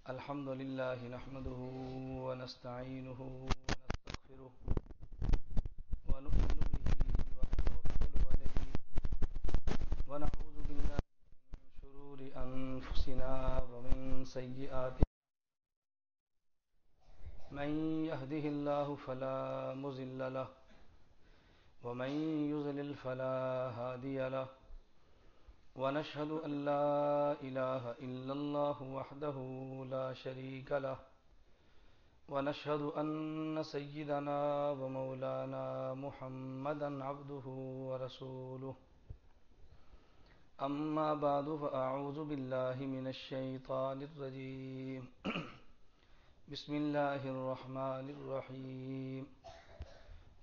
الحمد لله نحمده ونستعينه ونستغفره ونؤمن به ونتوكل عليه ونعوذ بالله من شرور أنفسنا ومن سيئات. من يهده الله فلا مضل له ومن يضلل فلا هادي له ونشهد أن لا إله إلا الله وحده لا شريك له ونشهد أن سيدنا ومولانا محمدا عبده ورسوله. أما بعد فأعوذ بالله من الشيطان الرجيم. بسم الله الرحمن الرحيم.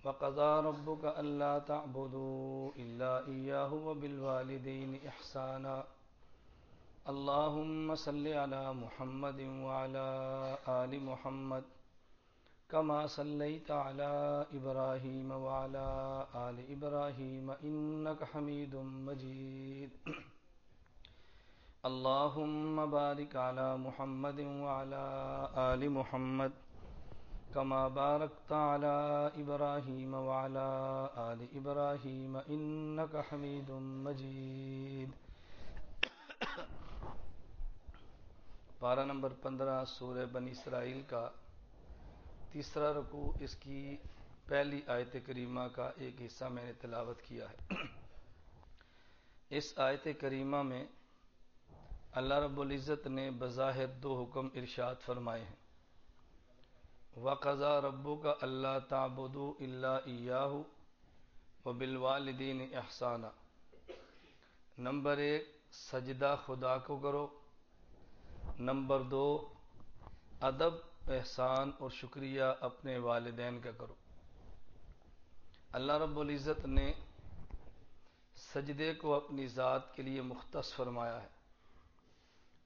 وقضى ربك ألا تعبدوا إلا إياه وبالوالدين إحسانا. اللهم صل على محمد وعلى آل محمد كما صليت على إبراهيم وعلى آل إبراهيم إنك حميد مجيد. اللهم بارك على محمد وعلى آل محمد كما باركت على إبراهيم وعلى آل إبراهيم إنك حميد مجيد. پارہ نمبر 15 سورہ بنی اسرائیل کا تیسرا رکوع، اس کی پہلی آیت کریمہ کا ایک حصہ میں نے تلاوت کیا ہے. اس آیت کریمہ میں اللہ رب العزت نے بظاہر دو حکم ارشاد فرمائے ہیں. وَقَضَىٰ رَبُّكَ أَلَّا تَعْبُدُوا إِلَّا إِيَّاهُ وَبِالْوَالِدَيْنِ إِحْسَانًا. نمبر 1 سجدہ خدا کو کرو. نمبر 2 ادب، احسان اور شکریہ اپنے والدین کا کرو. اللہ رب العزت نے سجدے کو اپنی ذات کے لیے مختص فرمایا ہے.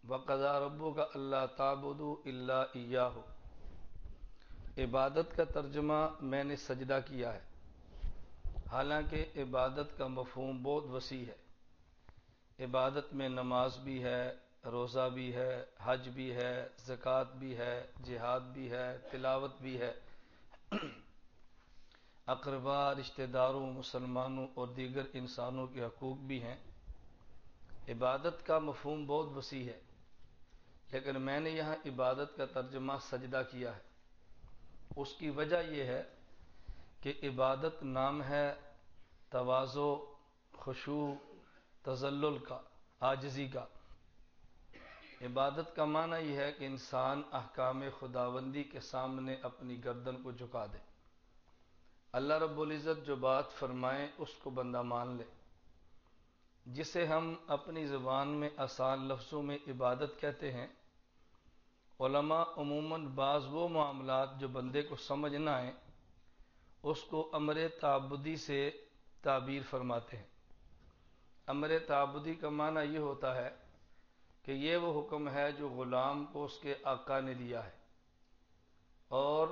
وَقَضَىٰ رَبُّكَ أَلَّا تَعْبُدُوا إِلَّا إِيَّاهُ. عبادت کا ترجمہ میں نے سجدہ کیا ہے، حالانکہ عبادت کا مفہوم بہت وسیع ہے. عبادت میں نماز بھی ہے، روزہ بھی ہے، حج بھی ہے، زکوٰۃ بھی ہے، جہاد بھی ہے، تلاوت بھی ہے، اقربا، رشتہ داروں، مسلمانوں اور دیگر انسانوں کے حقوق بھی ہیں. عبادت کا مفہوم بہت وسیع ہے، لیکن میں نے یہاں عبادت کا ترجمہ سجدہ کیا ہے. اس کی وجہ یہ ہے کہ عبادت نام ہے تواضع، خشوع، تذلل کا، عاجزی کا. عبادت کا معنی یہ ہے کہ انسان احکام خداوندی کے سامنے اپنی گردن کو جھکا دے. اللہ رب العزت جو بات فرمائے اس کو بندہ مان لے. جسے ہم اپنی زبان میں آسان لفظوں میں عبادت کہتے ہیں، علماء عموماً بعض وہ معاملات جو بندے کو سمجھ نہ آئیں اس کو امر تعبدی سے تعبیر فرماتے ہیں. امر تعبدی کا معنی یہ ہوتا ہے کہ یہ وہ حکم ہے جو غلام کو اس کے آقا نے دیا ہے، اور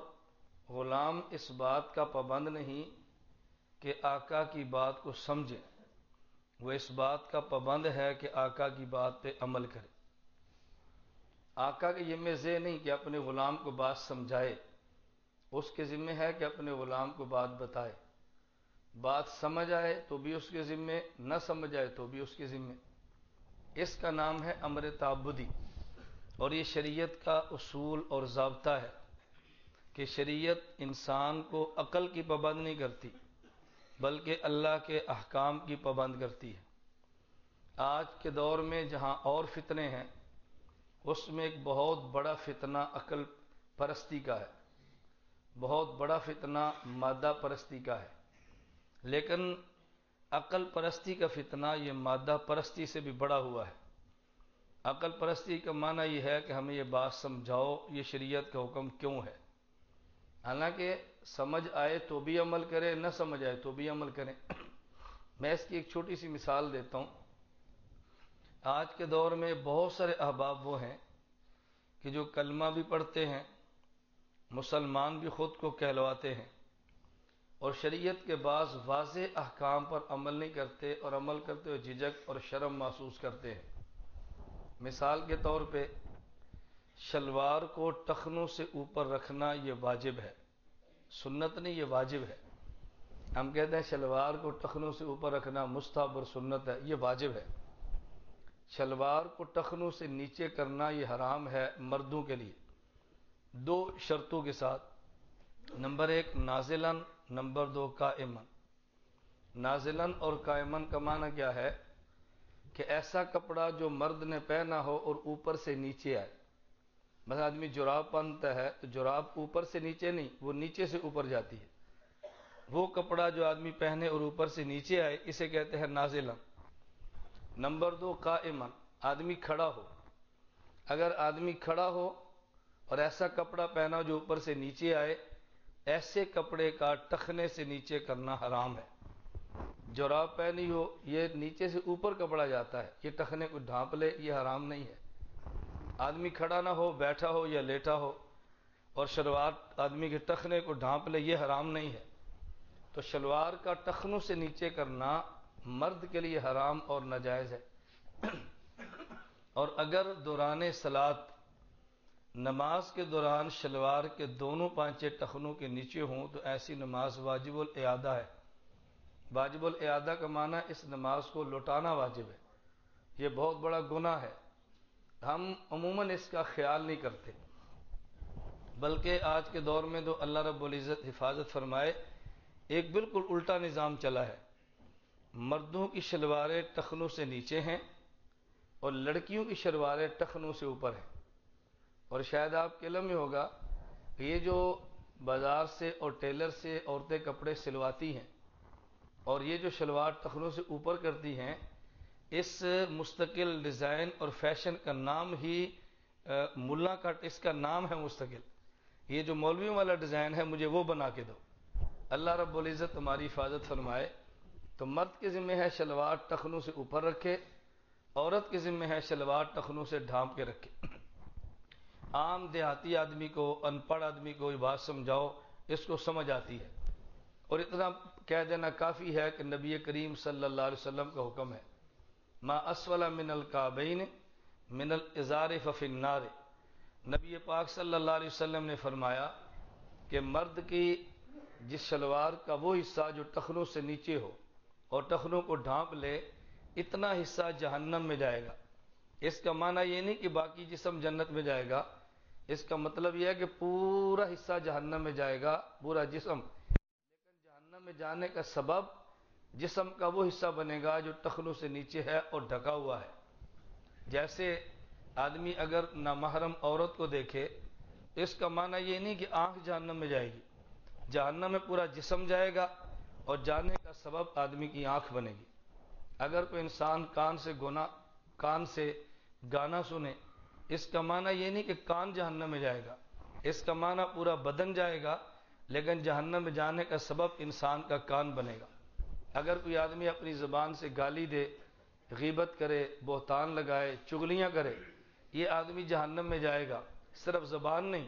غلام اس بات کا پابند نہیں کہ آقا کی بات کو سمجھے، وہ اس بات کا پابند ہے کہ آقا کی بات پہ عمل کرے. آقا کے ذمہ یہ نہیں کہ اپنے غلام کو بات سمجھائے، اس کے ذمہ ہے کہ اپنے غلام کو بات بتائے. بات سمجھ آئے تو بھی اس کے ذمہ، نہ سمجھ آئے تو بھی اس کے ذمہ. اس کا نام ہے امر تعبدی، اور یہ شریعت کا اصول اور ضابطہ ہے کہ شریعت انسان کو عقل کی پابند نہیں کرتی بلکہ اللہ کے احکام کی پابند کرتی ہے. آج کے دور میں جہاں اور فتنے ہیں، اس میں ایک بہت بڑا فتنہ عقل پرستی کا ہے، بہت بڑا فتنہ مادہ پرستی کا ہے. لیکن عقل پرستی کا فتنہ یہ مادہ پرستی سے بھی بڑا ہوا ہے. عقل پرستی کا معنی یہ ہے کہ ہمیں یہ بات سمجھاؤ یہ شریعت کا حکم کیوں ہے، حالانکہ سمجھ آئے تو بھی عمل کرے، نہ سمجھ آئے تو بھی عمل کریں. میں اس کی ایک چھوٹی سی مثال دیتا ہوں. آج کے دور میں بہت سارے احباب وہ ہیں کہ جو کلمہ بھی پڑھتے ہیں، مسلمان بھی خود کو کہلواتے ہیں، اور شریعت کے بعض واضح احکام پر عمل نہیں کرتے، اور عمل کرتے ہوئے جھجک اور شرم محسوس کرتے ہیں. مثال کے طور پہ شلوار کو ٹخنوں سے اوپر رکھنا یہ واجب ہے، سنت نہیں، یہ واجب ہے۔ ہم کہتے ہیں شلوار کو ٹخنوں سے اوپر رکھنا مستحب اور سنت ہے، یہ واجب ہے۔ شلوار کو ٹخنوں سے نیچے کرنا یہ حرام ہے مردوں کے لیے، دو شرطوں کے ساتھ۔ Number 1 نازلاً، number 2 قائماً۔ نازلاً اور قائماً کا معنی کیا ہے کہ ایسا کپڑا جو مرد نے پہنا ہو اور اوپر سے نیچے آئے۔ مثلا آدمی جراب پہنتا ہے تو جراب اوپر سے نیچے نہیں، وہ نیچے سے اوپر جاتی ہے۔ وہ کپڑا جو آدمی پہنے اور اوپر سے نیچے آئے اسے کہتے ہیں نازلاً۔ نمبر 2 قائماً، آدمی کھڑا ہو۔ اگر آدمی کھڑا ہو اور ایسا کپڑا پہنا جو اوپر سے نیچے آئے، ایسے کپڑے کا ٹخنے سے نیچے کرنا حرام ہے۔ جراب پہنی ہو، یہ نیچے سے اوپر کپڑا جاتا ہے، یہ ٹخنے کو ڈھانپ لے، یہ حرام نہیں ہے۔ آدمی کھڑا نہ ہو، بیٹھا ہو یا لیٹا ہو اور شلوار آدمی کے ٹخنے کو ڈھانپ لے، یہ حرام نہیں ہے۔ تو شلوار کا ٹخنوں سے نیچے کرنا مرد کے لیے حرام اور ناجائز ہے۔ اور اگر دوران صلاۃ، نماز کے دوران شلوار کے دونوں پانچے ٹخنوں کے نیچے ہوں تو ایسی نماز واجب الاعادہ ہے۔ واجب الاعادہ کا معنی اس نماز کو لوٹانا واجب ہے، یہ بہت بڑا گناہ ہے۔ ہم عموماً اس کا خیال نہیں کرتے، بلکہ آج کے دور میں تو اللہ رب العزت حفاظت فرمائے ایک بالکل الٹا نظام چلا ہے۔ مردوں کی شلواریں ٹخنوں سے نیچے ہیں اور لڑکیوں کی شلواریں ٹخنوں سے اوپر ہیں۔ اور شاید آپ کے علم میں ہوگا کہ یہ جو بازار سے اور ٹیلر سے عورتیں کپڑے سلواتی ہیں اور یہ جو شلوار ٹخنوں سے اوپر کرتی ہیں، اس مستقل ڈیزائن اور فیشن کا نام ہی ملا کٹ، اس کا نام ہے مستقل۔ یہ جو مولویوں والا ڈیزائن ہے مجھے وہ بنا کے دو۔ اللہ رب العزت تمہاری حفاظت فرمائے۔ تو مرد کے ذمہ ہے شلوار ٹخنوں سے اوپر رکھے، عورت کے ذمہ ہے شلوار ٹخنوں سے ڈھانپ کے رکھے۔ عام دیہاتی آدمی کو، ان پڑھ آدمی کو یہ بات سمجھاؤ، اس کو سمجھ آتی ہے۔ اور اتنا کہہ دینا کافی ہے کہ نبی کریم صلی اللہ علیہ وسلم کا حکم ہے، ما اسفل من الکعبین من الازار ففی النار۔ نبی پاک صلی اللہ علیہ وسلم نے فرمایا کہ مرد کی جس شلوار کا وہ حصہ جو ٹخنوں سے نیچے ہو اور ٹخنوں کو ڈھانپ لے، اتنا حصہ جہنم میں جائے گا۔ اس کا معنی یہ نہیں کہ باقی جسم جنت میں جائے گا، اس کا مطلب یہ ہے کہ پورا حصہ جہنم میں جائے گا، پورا جسم۔ لیکن جہنم میں جانے کا سبب جسم کا وہ حصہ بنے گا جو ٹخنوں سے نیچے ہے اور ڈھکا ہوا ہے۔ جیسے آدمی اگر نامحرم عورت کو دیکھے، اس کا معنی یہ نہیں کہ آنکھ جہنم میں جائے گی، جہنم میں پورا جسم جائے گا اور جانے کا سبب آدمی کی آنکھ بنے گی۔ اگر کوئی انسان کان سے گانا سنے، اس کا معنی یہ نہیں کہ کان جہنم میں جائے گا، اس کا معنی پورا بدن جائے گا، لیکن جہنم میں جانے کا سبب انسان کا کان بنے گا۔ اگر کوئی آدمی اپنی زبان سے گالی دے، غیبت کرے، بہتان لگائے، چغلیاں کرے، یہ آدمی جہنم میں جائے گا۔ صرف زبان نہیں،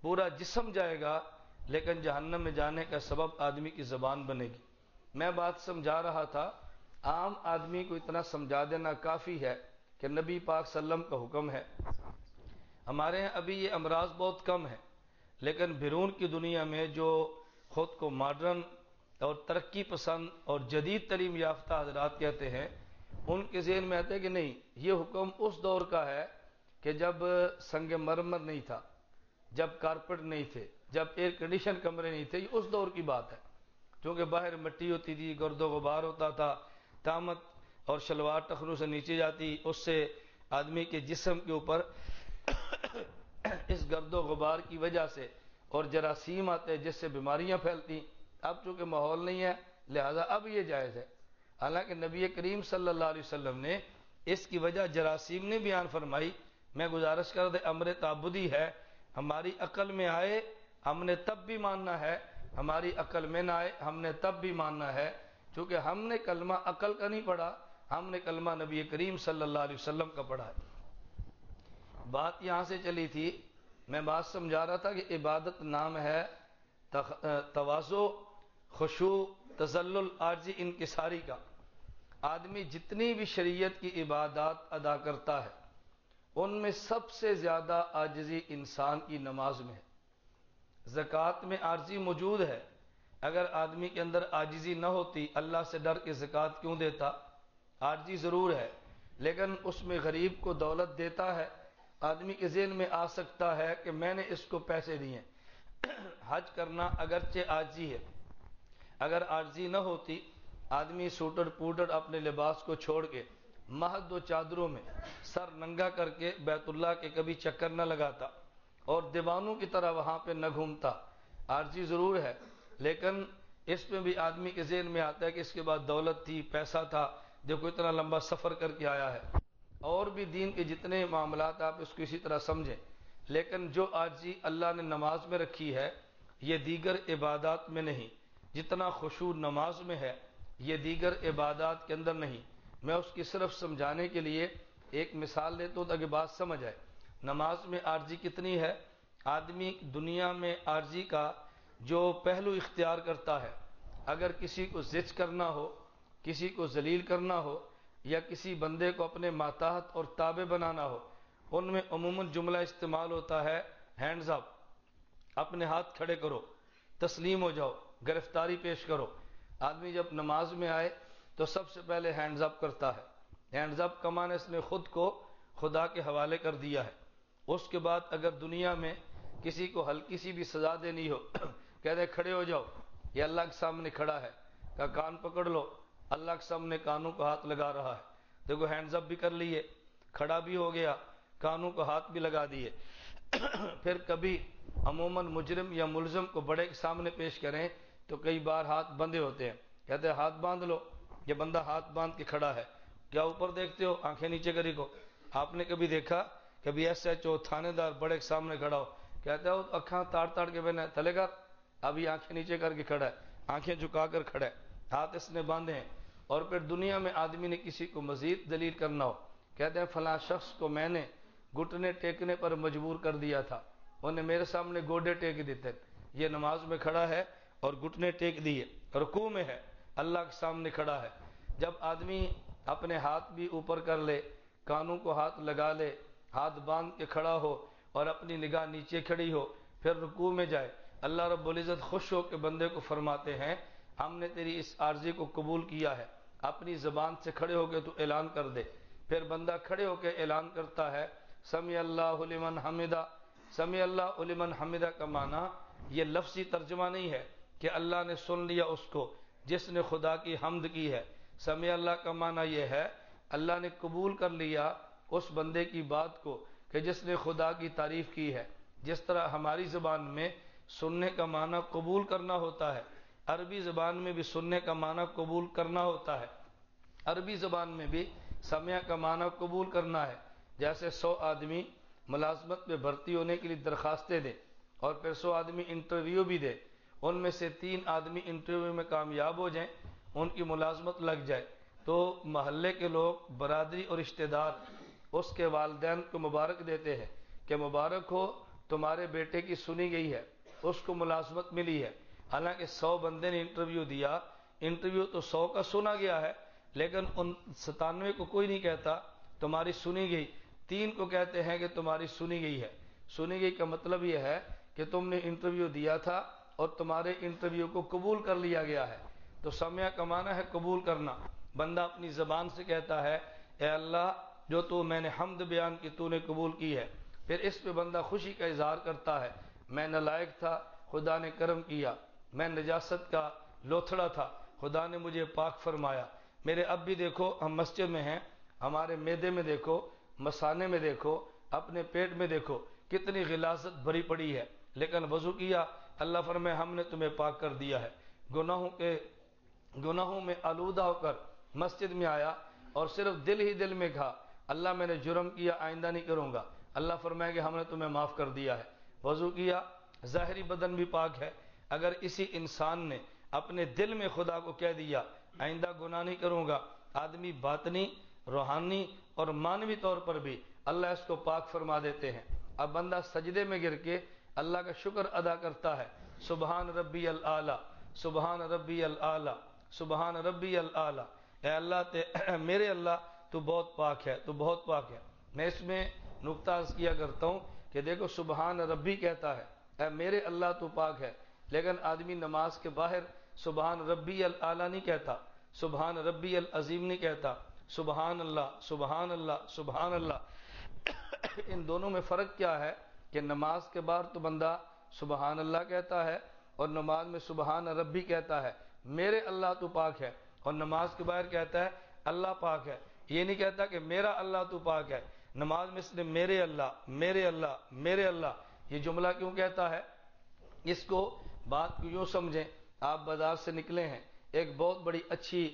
پورا جسم جائے گا، لیکن جہنم میں جانے کا سبب آدمی کی زبان بنے گی۔ میں بات سمجھا رہا تھا، عام آدمی کو اتنا سمجھا دینا کافی ہے کہ نبی پاک صلی اللہ علیہ وسلم کا حکم ہے۔ ہمارے ہیں ابھی یہ امراض بہت کم ہیں، لیکن بیرون کی دنیا میں جو خود کو ماڈرن اور ترقی پسند اور جدید تعلیم یافتہ حضرات کہتے ہیں، ان کے ذہن میں آتا ہے کہ نہیں، یہ حکم اس دور کا ہے کہ جب سنگ مرمر نہیں تھا، جب کارپٹ نہیں تھے، جب ایئر کنڈیشن کمرے نہیں تھے، یہ اس دور کی بات ہے۔ کیونکہ باہر مٹی ہوتی تھی، گرد و غبار ہوتا تھا، تامت اور شلوار ٹخنوں سے نیچے جاتی، اس سے آدمی کے جسم کے اوپر اس گرد و غبار کی وجہ سے اور جراثیم آتے جس سے بیماریاں پھیلتی۔ اب چونکہ ماحول نہیں ہے لہذا اب یہ جائز ہے۔ حالانکہ نبی کریم صلی اللہ علیہ وسلم نے اس کی وجہ جراثیم نے بیان فرمائی۔ میں گزارش کر دے، امر تعبدی ہے، ہماری عقل میں آئے ہم نے تب بھی ماننا ہے، ہماری عقل میں نہ آئے ہم نے تب بھی ماننا ہے، کیونکہ ہم نے کلمہ عقل کا نہیں پڑھا، ہم نے کلمہ نبی کریم صلی اللہ علیہ وسلم کا پڑھا ہے۔ بات یہاں سے چلی تھی، میں بات سمجھا رہا تھا کہ عبادت نام ہے تواضع، خشوع، تذلل، عاجزی، انکساری کا۔ آدمی جتنی بھی شریعت کی عبادات ادا کرتا ہے ان میں سب سے زیادہ عاجزی انسان کی نماز میں ہے۔ زکوٰۃ میں عاجزی موجود ہے، اگر آدمی کے اندر عاجزی نہ ہوتی اللہ سے ڈر کے زکوٰۃ کیوں دیتا؟ عاجزی ضرور ہے، لیکن اس میں غریب کو دولت دیتا ہے، آدمی کے ذہن میں آ سکتا ہے کہ میں نے اس کو پیسے دیے۔ حج کرنا اگرچہ عاجزی ہے، اگر عاجزی نہ ہوتی آدمی سوٹر پوٹر اپنے لباس کو چھوڑ کے محض 2 چادروں میں سر ننگا کر کے بیت اللہ کے کبھی چکر نہ لگاتا اور دیوانوں کی طرح وہاں پہ نہ گھومتا۔ عاجزی ضرور ہے، لیکن اس میں بھی آدمی کے ذہن میں آتا ہے کہ اس کے بعد دولت تھی، پیسہ تھا، دیکھو اتنا لمبا سفر کر کے آیا ہے۔ اور بھی دین کے جتنے معاملات آپ اس کو اسی طرح سمجھیں، لیکن جو عاجزی اللہ نے نماز میں رکھی ہے یہ دیگر عبادات میں نہیں۔ جتنا خشوع نماز میں ہے یہ دیگر عبادات کے اندر نہیں۔ میں اس کی صرف سمجھانے کے لیے ایک مثال دیتا ہوں تاکہ بات سمجھ آئے۔ نماز میں عاجزی کتنی ہے؟ آدمی دنیا میں عاجزی کا جو پہلو اختیار کرتا ہے، اگر کسی کو ذچ کرنا ہو، کسی کو ذلیل کرنا ہو، یا کسی بندے کو اپنے ماتحت اور تابع بنانا ہو، ان میں عموماً جملہ استعمال ہوتا ہے ہینڈز اپ، اپنے ہاتھ کھڑے کرو، تسلیم ہو جاؤ، گرفتاری پیش کرو۔ آدمی جب نماز میں آئے تو سب سے پہلے ہینڈز اپ کرتا ہے۔ ہینڈز اپ کا معنی اس نے خود کو خدا کے حوالے کر دیا ہے۔ اس کے بعد اگر دنیا میں کسی کو ہلکی سی بھی سزا دینی ہو کہتے ہیں کھڑے ہو جاؤ، یہ اللہ کے سامنے کھڑا ہے، کہ کان پکڑ لو، اللہ کے سامنے کانوں کو ہاتھ لگا رہا ہے، دیکھو ہینڈز اپ بھی کر لیے، کھڑا بھی ہو گیا، کانوں کو ہاتھ بھی لگا دیے۔ پھر کبھی عموماً مجرم یا ملزم کو بڑے کے سامنے پیش کریں تو کئی بار ہاتھ بندھے ہوتے ہیں، کہتے ہیں ہاتھ باندھ لو، یہ بندہ ہاتھ باندھ کے کھڑا ہے، کیا اوپر دیکھتے ہو، آنکھیں نیچے کری کو؟ آپ نے کبھی دیکھا کبھی ایس ایچ او تھانے دار بڑے کے سامنے کھڑا ہو، کہتا ہے اکھاں تاڑ تاڑ کے بہنا تلے کر، ابھی آنکھیں نیچے کر کے کھڑا ہے، آنکھیں جھکا کر کھڑا ہے، ہاتھ اس نے باندھے ہیں۔ اور پھر دنیا میں آدمی نے کسی کو مزید دلیل کرنا ہو، کہتے ہیں فلاں شخص کو میں نے گھٹنے ٹیکنے پر مجبور کر دیا تھا، انہیں میرے سامنے گوڈے ٹیک دیتے، یہ نماز میں کھڑا ہے اور گھٹنے ٹیک دیے، رکوع میں ہے، اللہ کے سامنے کھڑا ہے۔ جب آدمی اپنے ہاتھ بھی اوپر کر لے، کانوں کو ہاتھ لگا لے، ہاتھ باندھ کے کھڑا ہو اور اپنی نگاہ نیچے کھڑی ہو، پھر رکوع میں جائے، اللہ رب العزت خوش ہو کے بندے کو فرماتے ہیں ہم نے تیری اس عارضی کو قبول کیا ہے، اپنی زبان سے کھڑے ہو کے تو اعلان کر دے۔ پھر بندہ کھڑے ہو کے اعلان کرتا ہے سمیع اللہ لمن حمدہ۔ سمیع اللہ لمن حمدہ کا معنی یہ لفظی ترجمہ نہیں ہے کہ اللہ نے سن لیا اس کو جس نے خدا کی حمد کی ہے۔ سمیع اللہ کا معنی یہ ہے اللہ نے قبول کر لیا اس بندے کی بات کو کہ جس نے خدا کی تعریف کی ہے۔ جس طرح ہماری زبان میں سننے کا معنی قبول کرنا ہوتا ہے، عربی زبان میں بھی سننے کا معنی قبول کرنا ہوتا ہے۔ عربی زبان میں بھی سمع کا معنی قبول کرنا ہے۔ جیسے 100 آدمی ملازمت میں بھرتی ہونے کے لیے درخواستیں دے اور پھر 100 آدمی انٹرویو بھی دے، ان میں سے 3 آدمی انٹرویو میں کامیاب ہو جائیں، ان کی ملازمت لگ جائے، تو محلے کے لوگ، برادری اور رشتہ دار اس کے والدین کو مبارک دیتے ہیں کہ مبارک ہو تمہارے بیٹے کی سنی گئی ہے، اس کو ملازمت ملی ہے۔ حالانکہ 100 بندے نے انٹرویو دیا، انٹرویو تو 100 کا سنا گیا ہے، لیکن ان 97 کو کوئی نہیں کہتا تمہاری سنی گئی، 3 کو کہتے ہیں کہ تمہاری سنی گئی ہے۔ سنی گئی کا مطلب یہ ہے کہ تم نے انٹرویو دیا تھا اور تمہارے انٹرویو کو قبول کر لیا گیا ہے۔ تو سمع کا معنی ہے قبول کرنا۔ بندہ اپنی زبان سے کہتا ہے اے اللہ جو تو میں نے حمد بیان کی تو نے قبول کی ہے، پھر اس پہ بندہ خوشی کا اظہار کرتا ہے میں نالائق تھا، خدا نے کرم کیا، میں نجاست کا لوتھڑا تھا، خدا نے مجھے پاک فرمایا۔ میرے اب بھی دیکھو ہم مسجد میں ہیں، ہمارے معدے میں دیکھو، مثانے میں دیکھو، اپنے پیٹ میں دیکھو کتنی غلاظت بھری پڑی ہے، لیکن وضو کیا، اللہ فرمائے ہم نے تمہیں پاک کر دیا ہے۔ گناہوں میں آلودہ ہو کر مسجد میں آیا اور صرف دل ہی دل میں کہا اللہ میں نے جرم کیا آئندہ نہیں کروں گا، اللہ فرمائے کہ ہم نے تمہیں معاف کر دیا ہے۔ وضو کیا، ظاہری بدن بھی پاک ہے، اگر اسی انسان نے اپنے دل میں خدا کو کہہ دیا آئندہ گناہ نہیں کروں گا، آدمی باطنی، روحانی اور مانوی طور پر بھی اللہ اس کو پاک فرما دیتے ہیں۔ اب بندہ سجدے میں گر کے اللہ کا شکر ادا کرتا ہے سبحان ربی العالی، سبحان ربی العالی، سبحان ربی العالی، اے اللہ میرے اللہ تو بہت پاک ہے، تو بہت پاک ہے۔ میں اس میں نقطہ عرض کیا کرتا ہوں کہ دیکھو سبحان ربی کہتا ہے، اے میرے اللہ تو پاک ہے، لیکن آدمی نماز کے باہر سبحان ربی الاعلیٰ نہیں کہتا، سبحان ربی العظیم نہیں کہتا، سبحان اللہ سبحان اللہ سبحان اللہ۔ ان دونوں میں فرق کیا ہے کہ نماز کے بعد تو بندہ سبحان اللہ کہتا ہے اور نماز میں سبحان ربی کہتا ہے، میرے اللہ تو پاک ہے، اور نماز کے باہر کہتا ہے اللہ پاک ہے، یہ نہیں کہتا کہ میرا اللہ تو پاک ہے۔ نماز میں اس نے میرے اللہ میرے اللہ میرے اللہ یہ جملہ کیوں کہتا ہے؟ اس کو بات کو یوں سمجھیں، آپ بازار سے نکلے ہیں، ایک بہت بڑی اچھی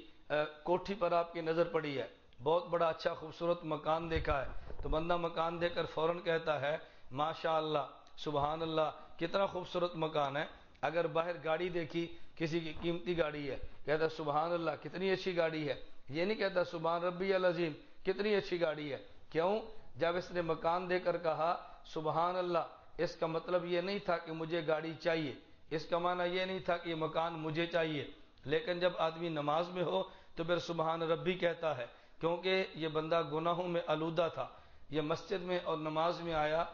کوٹھی پر آپ کی نظر پڑی ہے، بہت بڑا اچھا خوبصورت مکان دیکھا ہے، تو بندہ مکان دیکھ کر فوراً کہتا ہے ماشاء اللہ سبحان اللہ کتنا خوبصورت مکان ہے۔ اگر باہر گاڑی دیکھی کسی کی قیمتی گاڑی ہے، کہتا ہے سبحان اللہ کتنی اچھی گاڑی ہے، یہ نہیں کہتا سبحان ربی العظیم کتنی اچھی گاڑی ہے۔ کیوں؟ جب اس نے مکان دے کر کہا سبحان اللہ، اس کا مطلب یہ نہیں تھا کہ مجھے گاڑی چاہیے، اس کا معنی یہ نہیں تھا کہ یہ مکان مجھے چاہیے، لیکن جب آدمی نماز میں ہو تو پھر سبحان ربی کہتا ہے، کیونکہ یہ بندہ گناہوں میں آلودہ تھا، یہ مسجد میں اور نماز میں آیا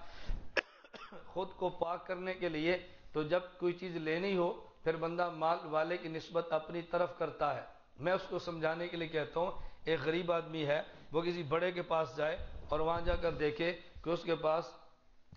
خود کو پاک کرنے کے لیے، تو جب کوئی چیز لینی ہو پھر بندہ مال والے کی نسبت اپنی طرف کرتا ہے۔ میں اس کو سمجھانے کے لیے کہتا ہوں، ایک غریب آدمی ہے، وہ کسی بڑے کے پاس جائے اور وہاں جا کر دیکھے کہ اس کے پاس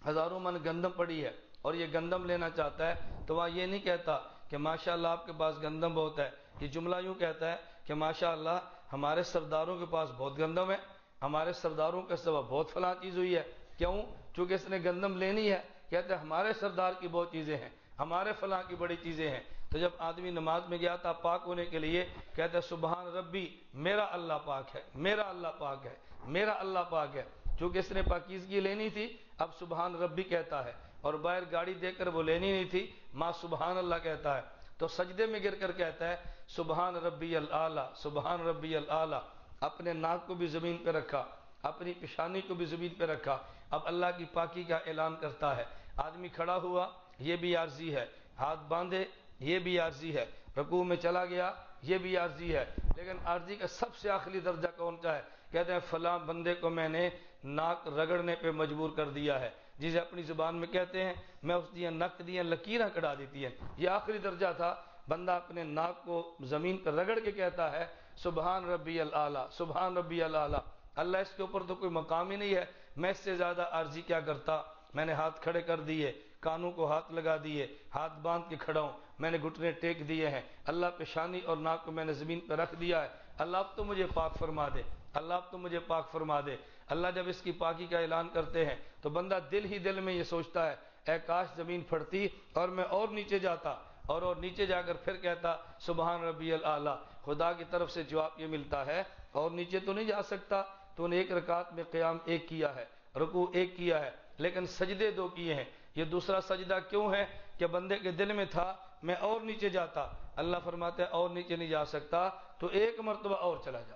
ہزاروں من گندم پڑی ہے اور یہ گندم لینا چاہتا ہے، تو وہاں یہ نہیں کہتا کہ ماشاءاللہ آپ کے پاس گندم بہت ہے، یہ جملہ یوں کہتا ہے کہ ماشاءاللہ ہمارے سرداروں کے پاس بہت گندم ہے، ہمارے سرداروں کے سوا بہت فلاں چیز ہوئی ہے۔ کیوں؟ چونکہ اس نے گندم لینی ہے، کہتے ہیں ہمارے سردار کی بہت چیزیں ہیں، ہمارے فلاں کی بڑی چیزیں ہیں۔ تو جب آدمی نماز میں گیا تھا پاک ہونے کے لیے، کہتے ہیں سبحان ربی میرا اللہ پاک ہے میرا اللہ پاک ہے میرا اللہ پاک ہے۔ چونکہ اس نے پاکیزگی لینی تھی اب سبحان ربی کہتا ہے، اور باہر گاڑی دیکھ کر وہ لینی نہیں تھی ماں سبحان اللہ کہتا ہے، تو سجدے میں گر کر کہتا ہے سبحان ربی الاعلیٰ سبحان ربی الاعلیٰ۔ اپنے ناک کو بھی زمین پہ رکھا، اپنی پیشانی کو بھی زمین پہ رکھا، اب اللہ کی پاکی کا اعلان کرتا ہے۔ آدمی کھڑا ہوا یہ بھی عارضی ہے، ہاتھ باندھے یہ بھی عارضی ہے، رکوع میں چلا گیا یہ بھی عارضی ہے، لیکن عارضی کا سب سے آخری درجہ کون سا ہے؟ کہتے ہیں فلاں بندے کو میں نے ناک رگڑنے پہ مجبور کر دیا ہے، جسے اپنی زبان میں کہتے ہیں میں اس دیا نک دیا لکیراں کٹا دیتی ہیں، یہ آخری درجہ تھا۔ بندہ اپنے ناک کو زمین پر رگڑ کے کہتا ہے سبحان ربی الاعلیٰ سبحان ربی الاعلیٰ۔ اللہ اس کے اوپر تو کوئی مقام ہی نہیں ہے، میں اس سے زیادہ عارضی کیا کرتا؟ میں نے ہاتھ کھڑے کر دیے، کانوں کو ہاتھ لگا دیے، ہاتھ باندھ کے کھڑا ہوں، میں نے گھٹنے ٹیک دیے ہیں، اللہ پیشانی اور ناک کو میں نے زمین پہ رکھ دیا ہے، اللہ اب تو مجھے پاک فرما دے، اللہ اب تو مجھے پاک فرما دے۔ اللہ جب اس کی پاکی کا اعلان کرتے ہیں تو بندہ دل ہی دل میں یہ سوچتا ہے اے کاش زمین پھٹتی اور میں اور نیچے جاتا، اور نیچے جا کر پھر کہتا سبحان ربی الاعلیٰ۔ خدا کی طرف سے جواب یہ ملتا ہے اور نیچے تو نہیں جا سکتا، تو نے ایک رکعت میں قیام ایک کیا ہے، رکوع ایک کیا ہے، لیکن سجدے دو کیے ہیں۔ یہ دوسرا سجدہ کیوں ہے؟ کہ بندے کے دل میں تھا میں اور نیچے جاتا، اللہ فرماتے ہیں اور نیچے نہیں جا سکتا تو ایک مرتبہ اور چلا جا،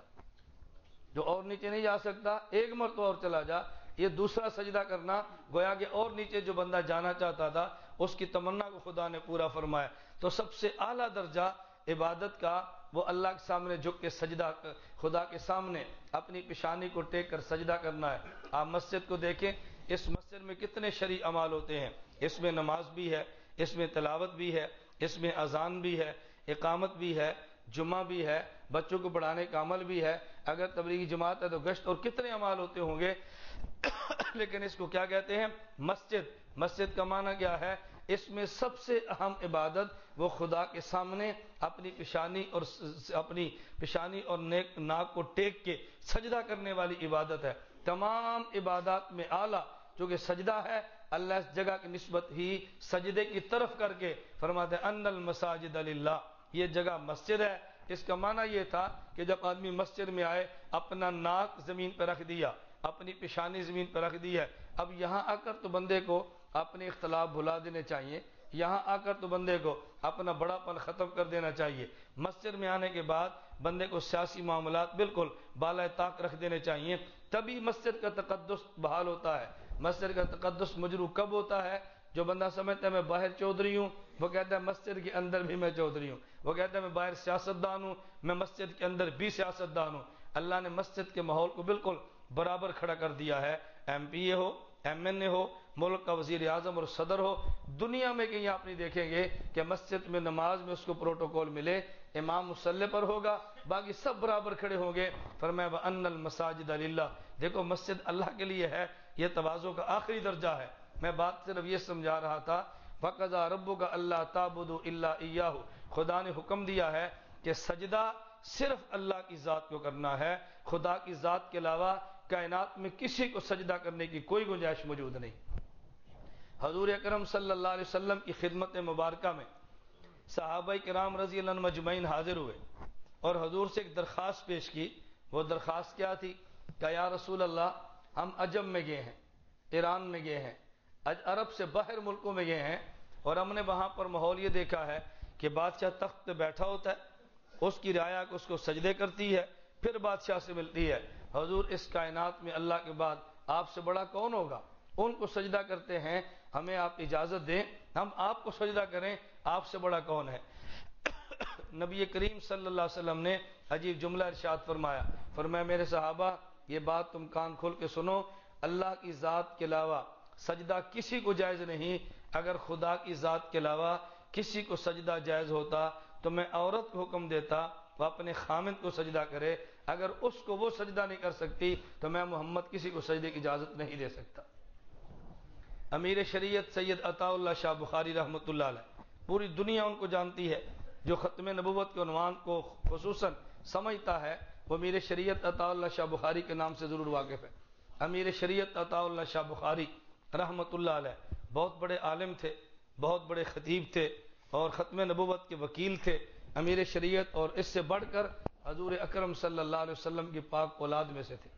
جو اور نیچے نہیں جا سکتا ایک مرتبہ اور چلا جا۔ یہ دوسرا سجدہ کرنا گویا کہ اور نیچے جو بندہ جانا چاہتا تھا اس کی تمنا کو خدا نے پورا فرمایا۔ تو سب سے اعلیٰ درجہ عبادت کا وہ اللہ کے سامنے جھک کے سجدہ، خدا کے سامنے اپنی پیشانی کو ٹیک کر سجدہ کرنا ہے۔ آپ مسجد کو دیکھیں، اس مسجد میں کتنے شرعی اعمال ہوتے ہیں، اس میں نماز بھی ہے، اس میں تلاوت بھی ہے، اس میں اذان بھی ہے، اقامت بھی ہے، جمعہ بھی ہے، بچوں کو پڑھانے کا عمل بھی ہے، اگر تبلیغی جماعت ہے تو گشت، اور کتنے اعمال ہوتے ہوں گے لیکن اس کو کیا کہتے ہیں؟ مسجد۔ مسجد کا معنی کیا ہے؟ اس میں سب سے اہم عبادت وہ خدا کے سامنے اپنی پیشانی اور ناک کو ٹیک کے سجدہ کرنے والی عبادت ہے۔ تمام عبادات میں اعلیٰ چونکہ سجدہ ہے، اللہ اس جگہ کی نسبت ہی سجدے کی طرف کر کے فرماتے ہیں ان المساجد للہ، یہ جگہ مسجد ہے۔ اس کا معنی یہ تھا کہ جب آدمی مسجد میں آئے اپنا ناک زمین پہ رکھ دیا، اپنی پیشانی زمین پہ رکھ دی ہے، اب یہاں آ کر تو بندے کو اپنے اختلاف بھلا دینے چاہیے، یہاں آ کر تو بندے کو اپنا بڑا پن ختم کر دینا چاہیے، مسجد میں آنے کے بعد بندے کو سیاسی معاملات بالکل بالائے طاق رکھ دینے چاہیے، تبھی مسجد کا تقدس بحال ہوتا ہے۔ مسجد کا تقدس مجروح کب ہوتا ہے؟ جو بندہ سمجھتا ہے میں باہر چودھری ہوں، وہ کہتا ہے مسجد کے اندر بھی میں چودھری ہوں، وہ کہتا ہے میں باہر سیاستدان ہوں، میں مسجد کے اندر بھی سیاستدان ہوں۔ اللہ نے مسجد کے ماحول کو بالکل برابر کھڑا کر دیا ہے، MP ہو, MNA ہو, ملک کا وزیر اعظم اور صدر ہو, دنیا میں کہیں آپ نہیں دیکھیں گے کہ مسجد میں نماز میں اس کو پروٹوکول ملے, امام مصلی پر ہوگا, باقی سب برابر کھڑے ہوں گے. فرمایا وَأَنَّ الْمَسَاجِدَ لِلَّهِ, دیکھو مسجد اللہ کے لیے ہے, یہ تواضع کا آخری درجہ ہے. میں بات صرف یہ سمجھا رہا تھا, فَقَضَىٰ رَبُّكَ أَلَّا تَعْبُدُوا إِلَّا إِيَّاهُ, خدا نے حکم دیا ہے کہ سجدہ صرف اللہ کی ذات کو کرنا ہے, خدا کی ذات کے علاوہ کائنات میں کسی کو سجدہ کرنے کی کوئی گنجائش موجود نہیں. حضور اکرم صلی اللہ علیہ وسلم کی خدمت مبارکہ میں صحابہ کرام رضی اللہ عنہم اجمعین حاضر ہوئے اور حضور سے ایک درخواست پیش کی. وہ درخواست کیا تھی؟ کہ یا رسول اللہ, ہم عجم میں گئے ہیں, ایران میں گئے ہیں, عرب سے باہر ملکوں میں گئے ہیں, اور ہم نے وہاں پر ماحول یہ دیکھا ہے کہ بادشاہ تخت پہ بیٹھا ہوتا ہے, اس کی رعایا کو اس کو سجدے کرتی ہے, پھر بادشاہ سے ملتی ہے. حضور اس کائنات میں اللہ کے بعد آپ سے بڑا کون ہوگا؟ ان کو سجدہ کرتے ہیں, ہمیں آپ اجازت دیں ہم آپ کو سجدہ کریں, آپ سے بڑا کون ہے؟ نبی کریم صلی اللہ علیہ وسلم نے عجیب جملہ ارشاد فرمایا. فرمایا میرے صحابہ یہ بات تم کان کھول کے سنو, اللہ کی ذات کے علاوہ سجدہ کسی کو جائز نہیں. اگر خدا کی ذات کے علاوہ کسی کو سجدہ جائز ہوتا تو میں عورت کو حکم دیتا وہ اپنے خامند کو سجدہ کرے, اگر اس کو وہ سجدہ نہیں کر سکتی تو میں محمد کسی کو سجدے کی اجازت نہیں دے سکتا. امیر شریعت سید عطا اللہ شاہ بخاری رحمۃ اللہ علیہ, پوری دنیا ان کو جانتی ہے, جو ختم نبوت کے عنوان کو خصوصاً سمجھتا ہے وہ امیر شریعت عطا اللہ شاہ بخاری کے نام سے ضرور واقف ہے. امیر شریعت عطا اللہ شاہ بخاری رحمۃ اللہ علیہ بہت بڑے عالم تھے, بہت بڑے خطیب تھے, اور ختم نبوت کے وکیل تھے. امیر شریعت اور اس سے بڑھ کر حضور اکرم صلی اللہ علیہ وسلم کی پاک اولاد میں سے تھے,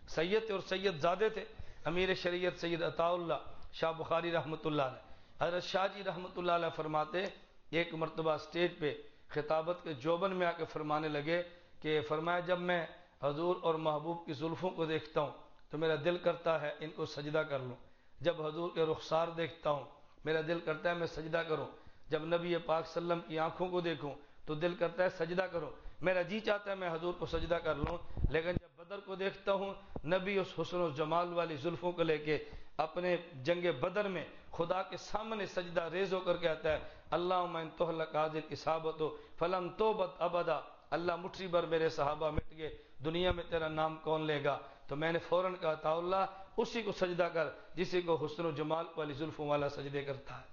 سید اور سید زادے تھے. امیر شریعت سید عطا اللہ شاہ بخاری رحمۃ اللہ علیہ, حضرت شاہ جی رحمۃ اللہ علیہ فرماتے, ایک مرتبہ اسٹیج پہ خطابت کے جوبن میں آ کے فرمانے لگے کہ فرمایا جب میں حضور اور محبوب کی زلفوں کو دیکھتا ہوں تو میرا دل کرتا ہے ان کو سجدہ کر لوں, جب حضور کے رخسار دیکھتا ہوں میرا دل کرتا ہے میں سجدہ کروں, جب نبی پاک صلی اللہ علیہ وسلم کی آنکھوں کو دیکھوں تو دل کرتا ہے سجدہ کرو, میرا جی چاہتا ہے میں حضور کو سجدہ کر لوں, لیکن جب بدر کو دیکھتا ہوں نبی اس حسن و جمال والی زلفوں کو لے کے اپنے جنگ بدر میں خدا کے سامنے سجدہ ریز ہو کر کہتا ہے اللہم ان تہلک هذه الاصابۃ فلن توبت ابدا, اللہ مٹھی بھر میرے صحابہ مٹ گئے, دنیا میں تیرا نام کون لے گا؟ تو میں نے فوراً کہا تا اللہ اسی کو سجدہ کر جسی کو حسن و جمال والی زلفوں والا سجدے کرتا ہے.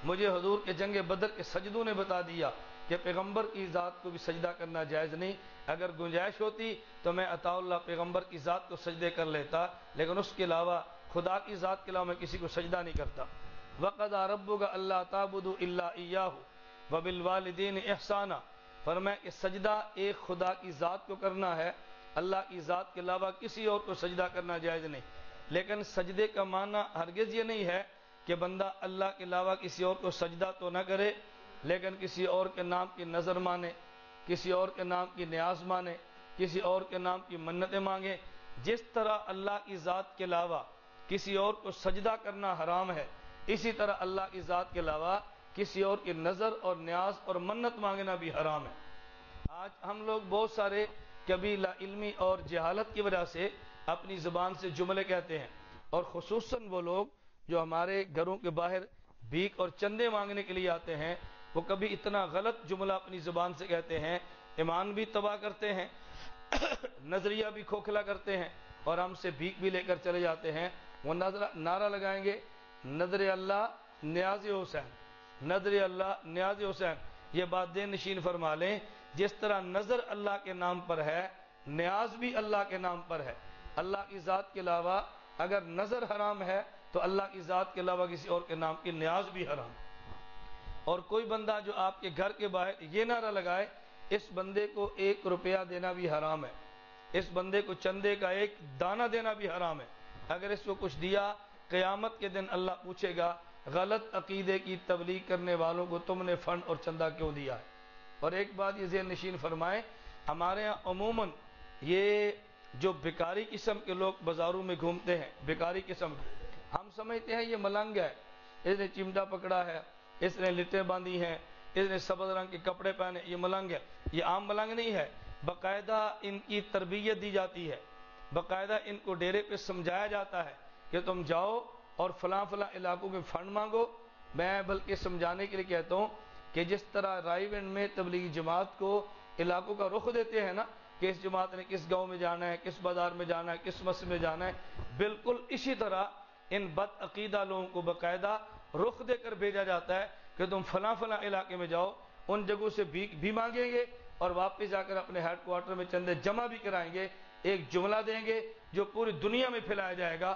مجھے حضور کے جنگ بدر کے سجدوں نے بتا دیا کہ پیغمبر کی ذات کو بھی سجدہ کرنا جائز نہیں. اگر گنجائش ہوتی تو میں عطا اللہ پیغمبر کی ذات کو سجدے کر لیتا, لیکن اس کے علاوہ خدا کی ذات کے علاوہ میں کسی کو سجدہ نہیں کرتا. وَقَضَىٰ رَبُّكَ أَلَّا تَعْبُدُوا إِلَّا إِيَّاهُ وَبِالْوَالِدَيْنِ إِحْسَانًا, فرمایا کہ سجدہ ایک خدا کی ذات کو کرنا ہے, اللہ کی ذات کے علاوہ کسی اور کو سجدہ کرنا جائز نہیں. لیکن سجدے کا معنی ہرگز یہ نہیں ہے کہ بندہ اللہ کے علاوہ کسی اور کو سجدہ تو نہ کرے لیکن کسی اور کے نام کی نظر مانے, کسی اور کے نام کی نیاز مانے, کسی اور کے نام کی منتیں مانگے. جس طرح اللہ کی ذات کے علاوہ کسی اور کو سجدہ کرنا حرام ہے, اسی طرح اللہ کی ذات کے علاوہ کسی اور کی نظر اور نیاز اور منت مانگنا بھی حرام ہے. آج ہم لوگ بہت سارے کبھی لا علمی اور جہالت کی وجہ سے اپنی زبان سے جملے کہتے ہیں, اور خصوصاً وہ لوگ جو ہمارے گھروں کے باہر بھیک اور چندے مانگنے کے لیے آتے ہیں, وہ کبھی اتنا غلط جملہ اپنی زبان سے کہتے ہیں, ایمان بھی تباہ کرتے ہیں, نظریہ بھی کھوکھلا کرتے ہیں, اور ہم سے بھیک بھی لے کر چلے جاتے ہیں. وہ نعرہ لگائیں گے نظر اللہ نیاز حسین, نظر اللہ نیاز حسین. یہ بات دین نشین فرما لیں, جس طرح نظر اللہ کے نام پر ہے نیاز بھی اللہ کے نام پر ہے. اللہ کی ذات کے علاوہ اگر نظر حرام ہے تو اللہ کی ذات کے علاوہ کسی اور کے نام کی نیاز بھی حرام. اور کوئی بندہ جو آپ کے گھر کے باہر یہ نعرہ لگائے اس بندے کو 1 روپیہ دینا بھی حرام ہے, اس بندے کو چندے کا 1 دانہ دینا بھی حرام ہے. اگر اس کو کچھ دیا قیامت کے دن اللہ پوچھے گا غلط عقیدے کی تبلیغ کرنے والوں کو تم نے فنڈ اور چندہ کیوں دیا ہے. اور ایک بات یہ ذہن نشین فرمائیں, ہمارے ہاں عموماً یہ جو بیکاری قسم کے لوگ بازاروں میں گھومتے ہیں, بیکاری قسم ہم سمجھتے ہیں یہ ملنگ ہے, اس نے چمٹا پکڑا ہے, اس نے لٹیں باندھی ہیں, اس نے سبز رنگ کے کپڑے پہنے, یہ ملنگ ہے. یہ عام ملنگ نہیں ہے, باقاعدہ ان کی تربیت دی جاتی ہے, باقاعدہ ان کو ڈیرے پہ سمجھایا جاتا ہے کہ تم جاؤ اور فلاں فلاں علاقوں میں فنڈ مانگو. میں بلکہ سمجھانے کے لیے کہتا ہوں کہ جس طرح رائے ونڈ میں تبلیغی جماعت کو علاقوں کا رخ دیتے ہیں نا کہ اس جماعت نے کس گاؤں میں جانا ہے, کس بازار میں جانا ہے, کس مسجد میں جانا ہے, بالکل اسی طرح ان بد عقیدہ لوگوں کو باقاعدہ رخ دے کر بھیجا جاتا ہے کہ تم فلاں فلاں علاقے میں جاؤ, ان جگہوں سے بھیک بھی مانگیں گے اور واپس جا کر اپنے ہیڈ کوارٹر میں چندے جمع بھی کرائیں گے, ایک جملہ دیں گے جو پوری دنیا میں پھیلایا جائے گا.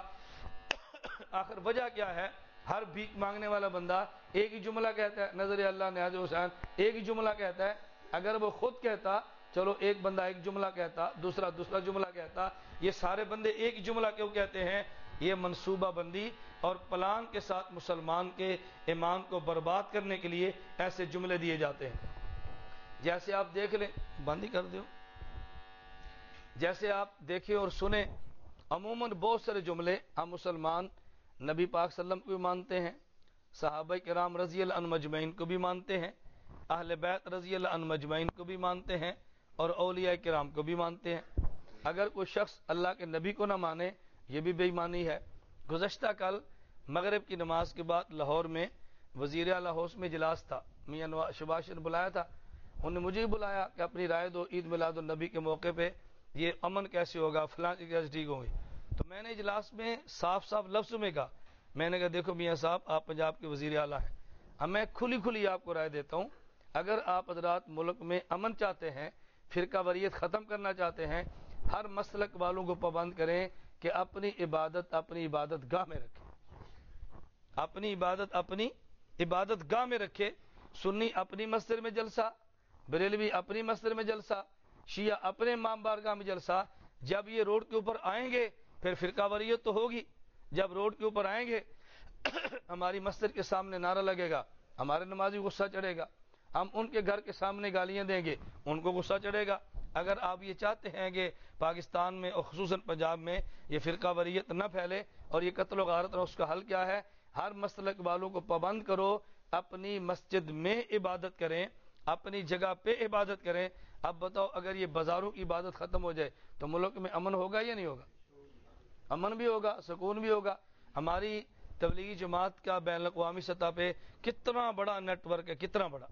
آخر وجہ کیا ہے؟ ہر بھیک مانگنے والا بندہ ایک ہی جملہ کہتا ہے, نظر اللہ نیاز حسین ایک ہی جملہ کہتا ہے. اگر وہ خود کہتا چلو ایک بندہ ایک جملہ کہتا, دوسرا جملہ کہتا, یہ سارے بندے ایک ہی جملہ کیوں کہتے ہیں؟ یہ منصوبہ بندی اور پلان کے ساتھ مسلمان کے ایمان کو برباد کرنے کے لیے ایسے جملے دیے جاتے ہیں. جیسے آپ دیکھ لیں, بند ہی کر دو, جیسے آپ دیکھیں اور سنیں عموماً بہت سارے جملے ہم مسلمان نبی پاک صلی اللہ علیہ وسلم کو بھی مانتے ہیں, صحابہ کرام رضی اللہ عنہ مجمعین کو بھی مانتے ہیں, اہل بیت رضی اللہ عنہ مجمعین کو بھی مانتے ہیں, اور اولیاء کرام کو بھی مانتے ہیں. اگر کوئی شخص اللہ کے نبی کو نہ مانے یہ بھی بے ایمانی ہے. گزشتہ کل مغرب کی نماز کے بعد لاہور میں وزیر اعلیٰ ہاؤس میں اجلاس تھا, میاں شباز نے بلایا تھا, انہوں نے مجھے بلایا کہ اپنی رائے دو عید میلاد النبی کے موقع پہ یہ امن کیسے ہوگا, فلاں چیز کیسے ٹھیک ہوگی. تو میں نے اجلاس میں صاف صاف لفظ میں کہا, میں نے کہا دیکھو میاں صاحب آپ پنجاب کے وزیر اعلیٰ ہیں, اب میں کھلی آپ کو رائے دیتا ہوں, اگر آپ حضرات ملک میں امن چاہتے ہیں, فرقہ واریت ختم کرنا چاہتے ہیں, ہر مسلک والوں کو پابند کریں کہ اپنی عبادت گاہ میں رکھیں, اپنی عبادت گاہ میں رکھے. سنی اپنی مسجد میں جلسہ, بریلوی اپنی مسجد میں جلسہ, شیعہ اپنے امام بارگاہ میں جلسہ. جب یہ روڈ کے اوپر آئیں گے پھر فرقہ واریت تو ہوگی. جب روڈ کے اوپر آئیں گے ہماری مسجد کے سامنے نعرہ لگے گا, ہمارے نمازی غصہ چڑھے گا, ہم ان کے گھر کے سامنے گالیاں دیں گے, ان کو غصہ چڑھے گا. اگر آپ یہ چاہتے ہیں کہ پاکستان میں اور خصوصاً پنجاب میں یہ فرقہ واریت نہ پھیلے اور یہ قتل و غارت نہ, اس کا حل کیا ہے؟ ہر مسلک والوں کو پابند کرو, اپنی مسجد میں عبادت کریں, اپنی جگہ پہ عبادت کریں. اب بتاؤ اگر یہ بازاروں کی عبادت ختم ہو جائے تو ملک میں امن ہوگا یا نہیں ہوگا؟ امن بھی ہوگا, سکون بھی ہوگا. ہماری تبلیغی جماعت کا بین الاقوامی سطح پہ کتنا بڑا نیٹ ورک ہے, کتنا بڑا.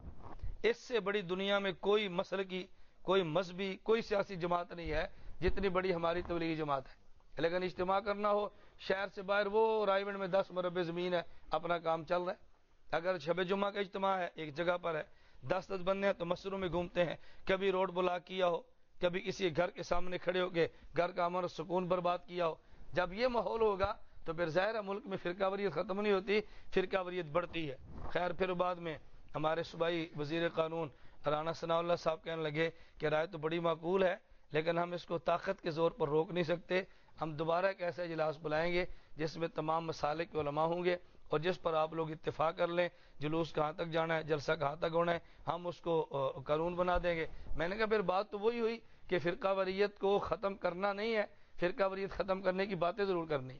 اس سے بڑی دنیا میں کوئی مسلکی, کوئی مذہبی, کوئی سیاسی جماعت نہیں ہے جتنی بڑی ہماری تبلیغی جماعت ہے. لیکن اجتماع کرنا ہو شہر سے باہر, وہ رائے ونڈ میں 10 مربع زمین ہے, اپنا کام چل رہا ہے. اگر شب جمعہ کا اجتماع ہے ایک جگہ پر ہے, 10 بندے ہیں تو مسجدوں میں گھومتے ہیں, کبھی روڈ بلاک کیا ہو, کبھی کسی گھر کے سامنے کھڑے ہو کے گھر کا امن و سکون برباد کیا ہو. جب یہ ماحول ہوگا تو پھر ظاہر ملک میں فرقہ واریت ختم نہیں ہوتی, فرقہ واریت بڑھتی ہے. خیر پھر بعد میں ہمارے صوبائی وزیر قانون رانا ثناء اللہ صاحب کہنے لگے کہ رائے تو بڑی معقول ہے لیکن ہم اس کو طاقت کے زور پر روک نہیں سکتے. ہم دوبارہ ایک ایسا اجلاس بلائیں گے جس میں تمام مسالک کے علماء ہوں گے اور جس پر آپ لوگ اتفاق کر لیں, جلوس کہاں تک جانا ہے, جلسہ کہاں تک ہونا ہے, ہم اس کو قانون بنا دیں گے. میں نے کہا پھر بات تو وہی ہوئی کہ فرقہ واریت کو ختم کرنا نہیں ہے, فرقہ واریت ختم کرنے کی باتیں ضرور کرنی.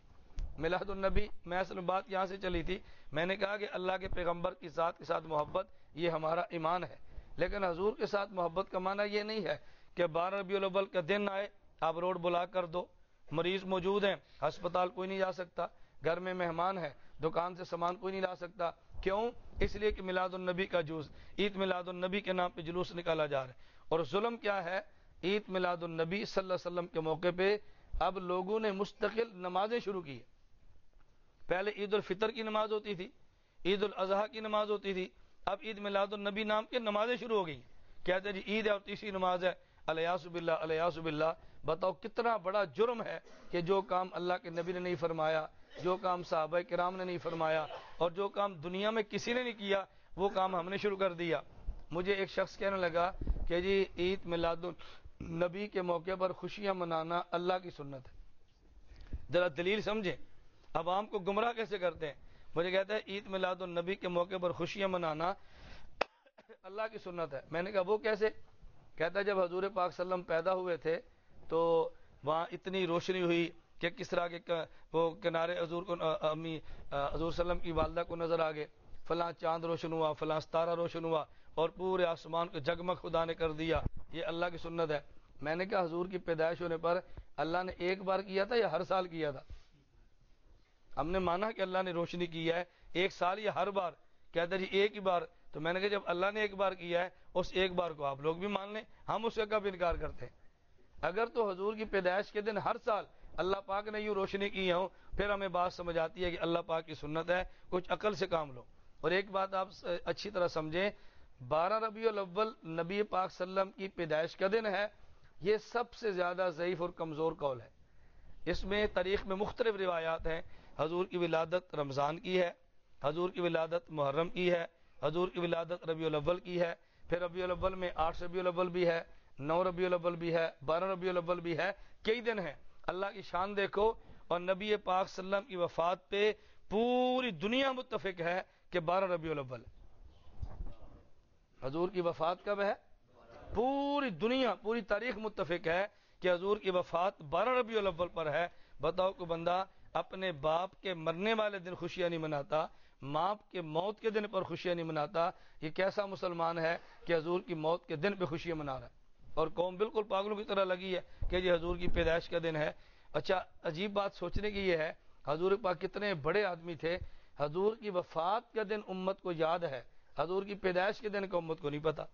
میلاد النبی, میں اصل بات یہاں سے چلی تھی, میں نے کہا کہ اللہ کے پیغمبر کی ذات کے ساتھ محبت یہ ہمارا ایمان ہے, لیکن حضور کے ساتھ محبت کا معنی یہ نہیں ہے کہ 12 ربیع الاول کا دن آئے آپ روڈ بلاک کر دو, مریض موجود ہیں, ہسپتال کوئی نہیں جا سکتا, گھر میں مہمان ہے, دکان سے سامان کوئی نہیں لا سکتا. کیوں؟ اس لیے کہ میلاد النبی کا جلوس, عید میلاد النبی کے نام پہ جلوس نکالا جا رہا ہے. اور ظلم کیا ہے؟ عید میلاد النبی صلی اللہ علیہ وسلم کے موقع پہ اب لوگوں نے مستقل نمازیں شروع کی. پہلے عید الفطر کی نماز ہوتی تھی, عید الاضحیٰ کی نماز ہوتی تھی, اب عید میلاد النبی نام کے نمازیں شروع ہو گئی. کہتے ہیں جی عید ہے اور تیسری نماز ہے, الیاذ باللہ الیاذ باللہ. بتاؤ کتنا بڑا جرم ہے کہ جو کام اللہ کے نبی نے نہیں فرمایا, جو کام صحابہ کرام نے نہیں فرمایا, اور جو کام دنیا میں کسی نے نہیں کیا وہ کام ہم نے شروع کر دیا. مجھے ایک شخص کہنے لگا کہ جی عید میلاد النبی کے موقع پر خوشیاں منانا اللہ کی سنت ہے. ذرا دلیل سمجھیں, عوام کو گمراہ کیسے کرتے ہیں. مجھے کہتا ہے عید میلاد النبی کے موقع پر خوشیاں منانا اللہ کی سنت ہے. میں نے کہا وہ کیسے؟ کہتا ہے جب حضور پاک صلی اللہ علیہ وسلم پیدا ہوئے تھے تو وہاں اتنی روشنی ہوئی کہ کس طرح کے وہ کنارے حضور کو امی حضور صلی اللہ علیہ وسلم کی والدہ کو نظر آ گئے, فلاں چاند روشن ہوا, فلاں ستارہ روشن ہوا, اور پورے آسمان کو جگمگ خدا نے کر دیا. یہ اللہ کی سنت ہے. میں نے کہا حضور کی پیدائش ہونے پر اللہ نے ایک بار کیا تھا یا ہر سال کیا تھا؟ ہم نے مانا کہ اللہ نے روشنی کی ہے ایک سال یا ہر بار؟ کہتا جی ایک ہی بار. تو میں نے کہا جب اللہ نے ایک بار کیا ہے اس ایک بار کو آپ لوگ بھی مان لیں, ہم اس کا کب انکار کرتے ہیں؟ اگر تو حضور کی پیدائش کے دن ہر سال اللہ پاک نے یوں روشنی کی ہو, پھر ہمیں بات سمجھ آتی ہے کہ اللہ پاک کی سنت ہے, کچھ عقل سے کام لو. اور ایک بات آپ اچھی طرح سمجھیں, 12 ربیع الاول نبی پاک صلی اللہ علیہ وسلم کی پیدائش کا دن ہے. یہ سب سے زیادہ ضعیف اور کمزور قول ہے. اس میں تاریخ میں مختلف روایات ہیں. حضور کی ولادت رمضان کی ہے, حضور کی ولادت محرم کی ہے, حضور کی ولادت ربیع الاول کی ہے, پھر ربیع الاول میں 8 ربیع الاول بھی ہے, 9 ربیع الاول بھی ہے, 12 ربیع الاول بھی ہے. کئی دن ہیں. اللہ کی شان دیکھو. اور نبی پاک صلی اللہ علیہ وسلم کی وفات پہ پوری دنیا متفق ہے کہ 12 ربیع الاول ہے. حضور کی وفات کب ہے؟ پوری دنیا, پوری تاریخ متفق ہے کہ حضور کی وفات 12 ربیع الاول پر ہے. بتاؤ کہ بندہ اپنے باپ کے مرنے والے دن خوشیاں نہیں مناتا, ماں کے موت کے دن پر خوشیاں نہیں مناتا, یہ کیسا مسلمان ہے کہ حضور کی موت کے دن پہ خوشیاں منا رہا ہے؟ اور قوم بالکل پاگلوں کی طرح لگی ہے کہ یہ حضور کی پیدائش کا دن ہے. اچھا, عجیب بات سوچنے کی یہ ہے, حضور پاک کتنے بڑے آدمی تھے, حضور کی وفات کا دن امت کو یاد ہے, حضور کی پیدائش کے دن کا امت کو نہیں پتا.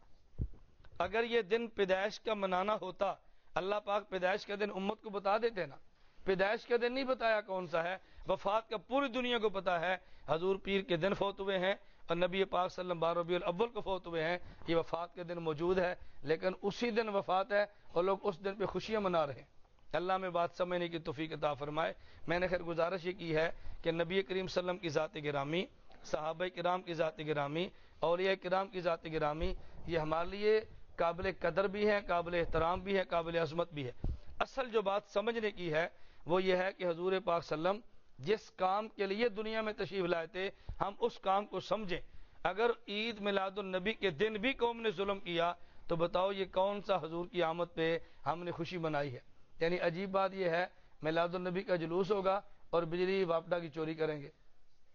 اگر یہ دن پیدائش کا منانا ہوتا, اللہ پاک پیدائش کا دن امت کو بتا دیتے نا. پیدائش کا دن نہیں بتایا کون سا ہے, وفات کا پوری دنیا کو پتا ہے. حضور پیر کے دن فوت ہوئے ہیں اور نبی پاک صلی اللہ علیہ وسلم 12 ربیع الاول کو فوت ہوئے ہیں. یہ وفات کے دن موجود ہے, لیکن اسی دن وفات ہے اور لوگ اس دن پہ خوشیاں منا رہے ہیں. اللہ میں بات سمجھنے کی توفیق عطا فرمائے. میں نے خیر گزارش یہ کی ہے کہ نبی کریم صلی اللہ علیہ وسلم کی ذات گرامی, صحابہ کرام کی ذات گرامی, اولیاء کرام کی ذات گرامی, یہ ہمارے لیے قابل قدر بھی ہے, قابل احترام بھی ہے, قابل عظمت بھی ہے. اصل جو بات سمجھنے کی ہے وہ یہ ہے کہ حضور پاک صلی اللہ علیہ وسلم جس کام کے لیے دنیا میں تشریف لائے تھے, ہم اس کام کو سمجھیں. اگر عید میلاد النبی کے دن بھی قوم نے ظلم کیا تو بتاؤ یہ کون سا حضور کی آمد پہ ہم نے خوشی منائی ہے؟ یعنی عجیب بات یہ ہے, میلاد النبی کا جلوس ہوگا اور بجلی واپڈا کی چوری کریں گے.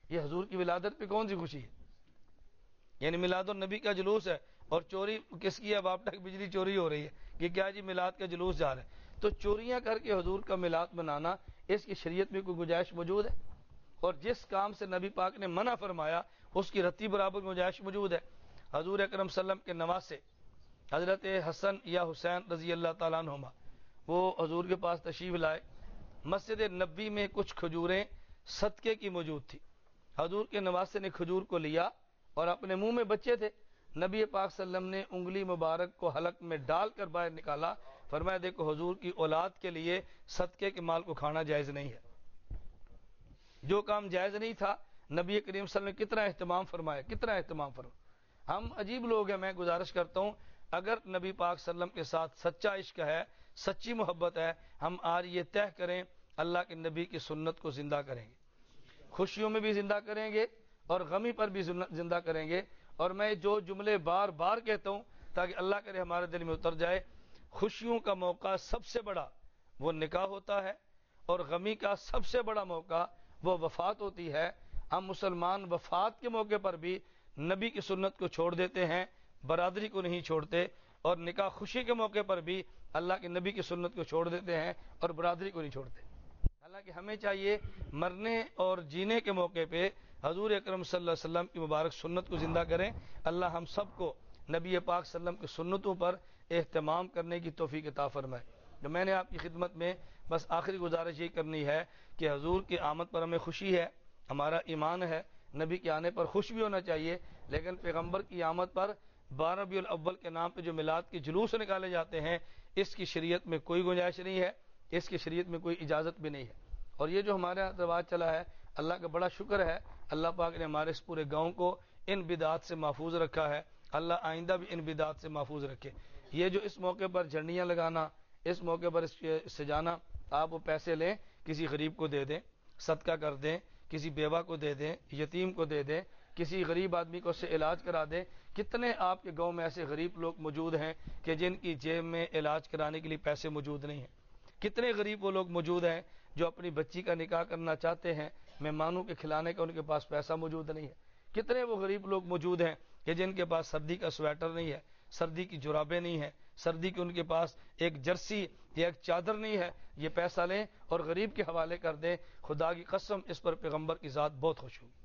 یہ حضور کی ولادت پہ کون سی خوشی ہے؟ یعنی میلاد النبی کا جلوس ہے اور چوری کس کی ہے؟ واپڈا کی بجلی چوری ہو رہی ہے کہ کیا جی میلاد کا جلوس جا رہا ہے. تو چوریاں کر کے حضور کا میلاد منانا, اس کی شریعت میں کوئی گنجائش موجود ہے؟ اور جس کام سے نبی پاک نے منع فرمایا اس کی رتی برابر گنجائش موجود ہے. حضور اکرم صلی اللہ علیہ وسلم کے نواسے حضرت حسن یا حسین رضی اللہ تعالیٰ عنہما, وہ حضور کے پاس تشریف لائے. مسجد نبوی میں کچھ کھجوریں صدقے کی موجود تھی. حضور کے نواسے نے کھجور کو لیا اور اپنے منہ میں بچے تھے, نبی پاک صلی اللہ علیہ وسلم نے انگلی مبارک کو حلق میں ڈال کر باہر نکالا. فرمایا دیکھو حضور کی اولاد کے لیے صدقے کے مال کو کھانا جائز نہیں ہے. جو کام جائز نہیں تھا نبی کریم صلی اللہ علیہ وسلم نے کتنا اہتمام فرمایا, کتنا اہتمام فرمایا. ہم عجیب لوگ ہیں. میں گزارش کرتا ہوں اگر نبی پاک صلی اللہ علیہ وسلم کے ساتھ سچا عشق ہے, سچی محبت ہے, ہم آج یہ طے کریں اللہ کے نبی کی سنت کو زندہ کریں گے, خوشیوں میں بھی زندہ کریں گے اور غمی پر بھی زندہ کریں گے. اور میں جو جملے بار بار کہتا ہوں تاکہ اللہ کرے ہمارے دل میں اتر جائے, خوشیوں کا موقع سب سے بڑا وہ نکاح ہوتا ہے اور غمی کا سب سے بڑا موقع وہ وفات ہوتی ہے. ہم مسلمان وفات کے موقع پر بھی نبی کی سنت کو چھوڑ دیتے ہیں, برادری کو نہیں چھوڑتے, اور نکاح خوشی کے موقع پر بھی اللہ کے نبی کی سنت کو چھوڑ دیتے ہیں اور برادری کو نہیں چھوڑتے. حالانکہ ہمیں چاہیے مرنے اور جینے کے موقع پہ حضور اکرم صلی اللہ علیہ وسلم کی مبارک سنت کو زندہ کریں. اللہ ہم سب کو نبی پاک صلی اللہ علیہ وسلم کی سنتوں پر اہتمام کرنے کی توفیق عطا فرمائے. تو میں نے آپ کی خدمت میں بس آخری گزارش یہ کرنی ہے کہ حضور کی آمد پر ہمیں خوشی ہے, ہمارا ایمان ہے, نبی کے آنے پر خوش بھی ہونا چاہیے, لیکن پیغمبر کی آمد پر 12 ربیع الاول کے نام پہ جو میلاد کے جلوس نکالے جاتے ہیں اس کی شریعت میں کوئی گنجائش نہیں ہے, اس کی شریعت میں کوئی اجازت بھی نہیں ہے. اور یہ جو ہمارے یہاں رواج چلا ہے, اللہ کا بڑا شکر ہے, اللہ پاک نے ہمارے اس پورے گاؤں کو ان بدعات سے محفوظ رکھا ہے. اللہ آئندہ بھی ان بدعات سے محفوظ رکھے. یہ جو اس موقع پر جھنڈیاں لگانا, اس موقع پر سجانا, آپ وہ پیسے لیں کسی غریب کو دے دیں, صدقہ کر دیں, کسی بیوہ کو دے دیں, یتیم کو دے دیں, کسی غریب آدمی کو اس سے علاج کرا دیں. کتنے آپ کے گاؤں میں ایسے غریب لوگ موجود ہیں کہ جن کی جیب میں علاج کرانے کے لیے پیسے موجود نہیں ہیں. کتنے غریب وہ لوگ موجود ہیں جو اپنی بچی کا نکاح کرنا چاہتے ہیں, مہمانوں کے کھلانے کا ان کے پاس پیسہ موجود نہیں ہے. کتنے وہ غریب لوگ موجود ہیں کہ جن کے پاس سردی کا سویٹر نہیں ہے, سردی کی جرابیں نہیں ہیں, سردی کی ان کے پاس ایک جرسی یا ایک چادر نہیں ہے، یہ پیسہ لیں اور غریب کے حوالے کر دیں، خدا کی قسم اس پر پیغمبر کی ذات بہت خوش ہوگی،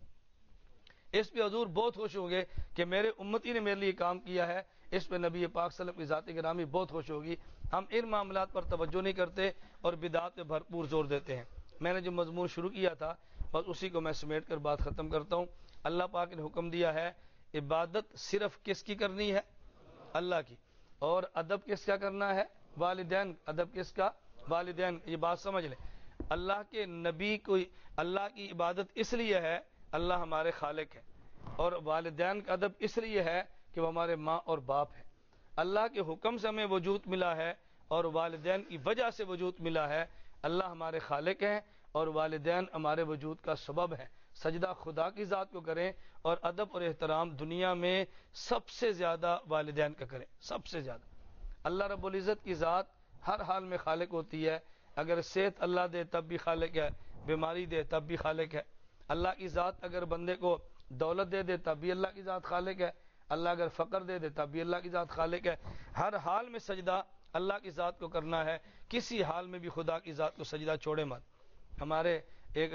اس پہ حضور بہت خوش ہوں گے کہ میرے امتی نے میرے لیے کام کیا ہے، اس پہ نبی پاک صلی اللہ علیہ وسلم کی ذات گرامی بہت خوش ہوگی۔ ہم ان معاملات پر توجہ نہیں کرتے اور بدعات پہ بھرپور زور دیتے ہیں۔ میں نے جو مضمون شروع کیا تھا بس اسی کو میں سمیٹ کر بات ختم کرتا ہوں۔ اللہ پاک نے حکم دیا ہے عبادت صرف کس کی کرنی ہے؟ اللہ کی، اور ادب کس کا کرنا ہے؟ والدین۔ ادب کس کا؟ والدین۔ یہ بات سمجھ لیں، اللہ کے نبی کو اللہ کی عبادت اس لیے ہے، اللہ ہمارے خالق ہے، اور والدین کا ادب اس لیے ہے کہ وہ ہمارے ماں اور باپ ہیں۔ اللہ کے حکم سے ہمیں وجود ملا ہے اور والدین کی وجہ سے وجود ملا ہے۔ اللہ ہمارے خالق ہیں اور والدین ہمارے وجود کا سبب ہے۔ سجدہ خدا کی ذات کو کریں اور ادب اور احترام دنیا میں سب سے زیادہ والدین کا کریں، سب سے زیادہ۔ اللہ رب العزت کی ذات ہر حال میں خالق ہوتی ہے، اگر صحت اللہ دے تب بھی خالق ہے، بیماری دے تب بھی خالق ہے۔ اللہ کی ذات اگر بندے کو دولت دے دے تب بھی اللہ کی ذات خالق ہے، اللہ اگر فقر دے دے تب بھی اللہ کی ذات خالق ہے۔ ہر حال میں سجدہ اللہ کی ذات کو کرنا ہے، کسی حال میں بھی خدا کی ذات کو سجدہ چھوڑے مت۔ ہمارے ایک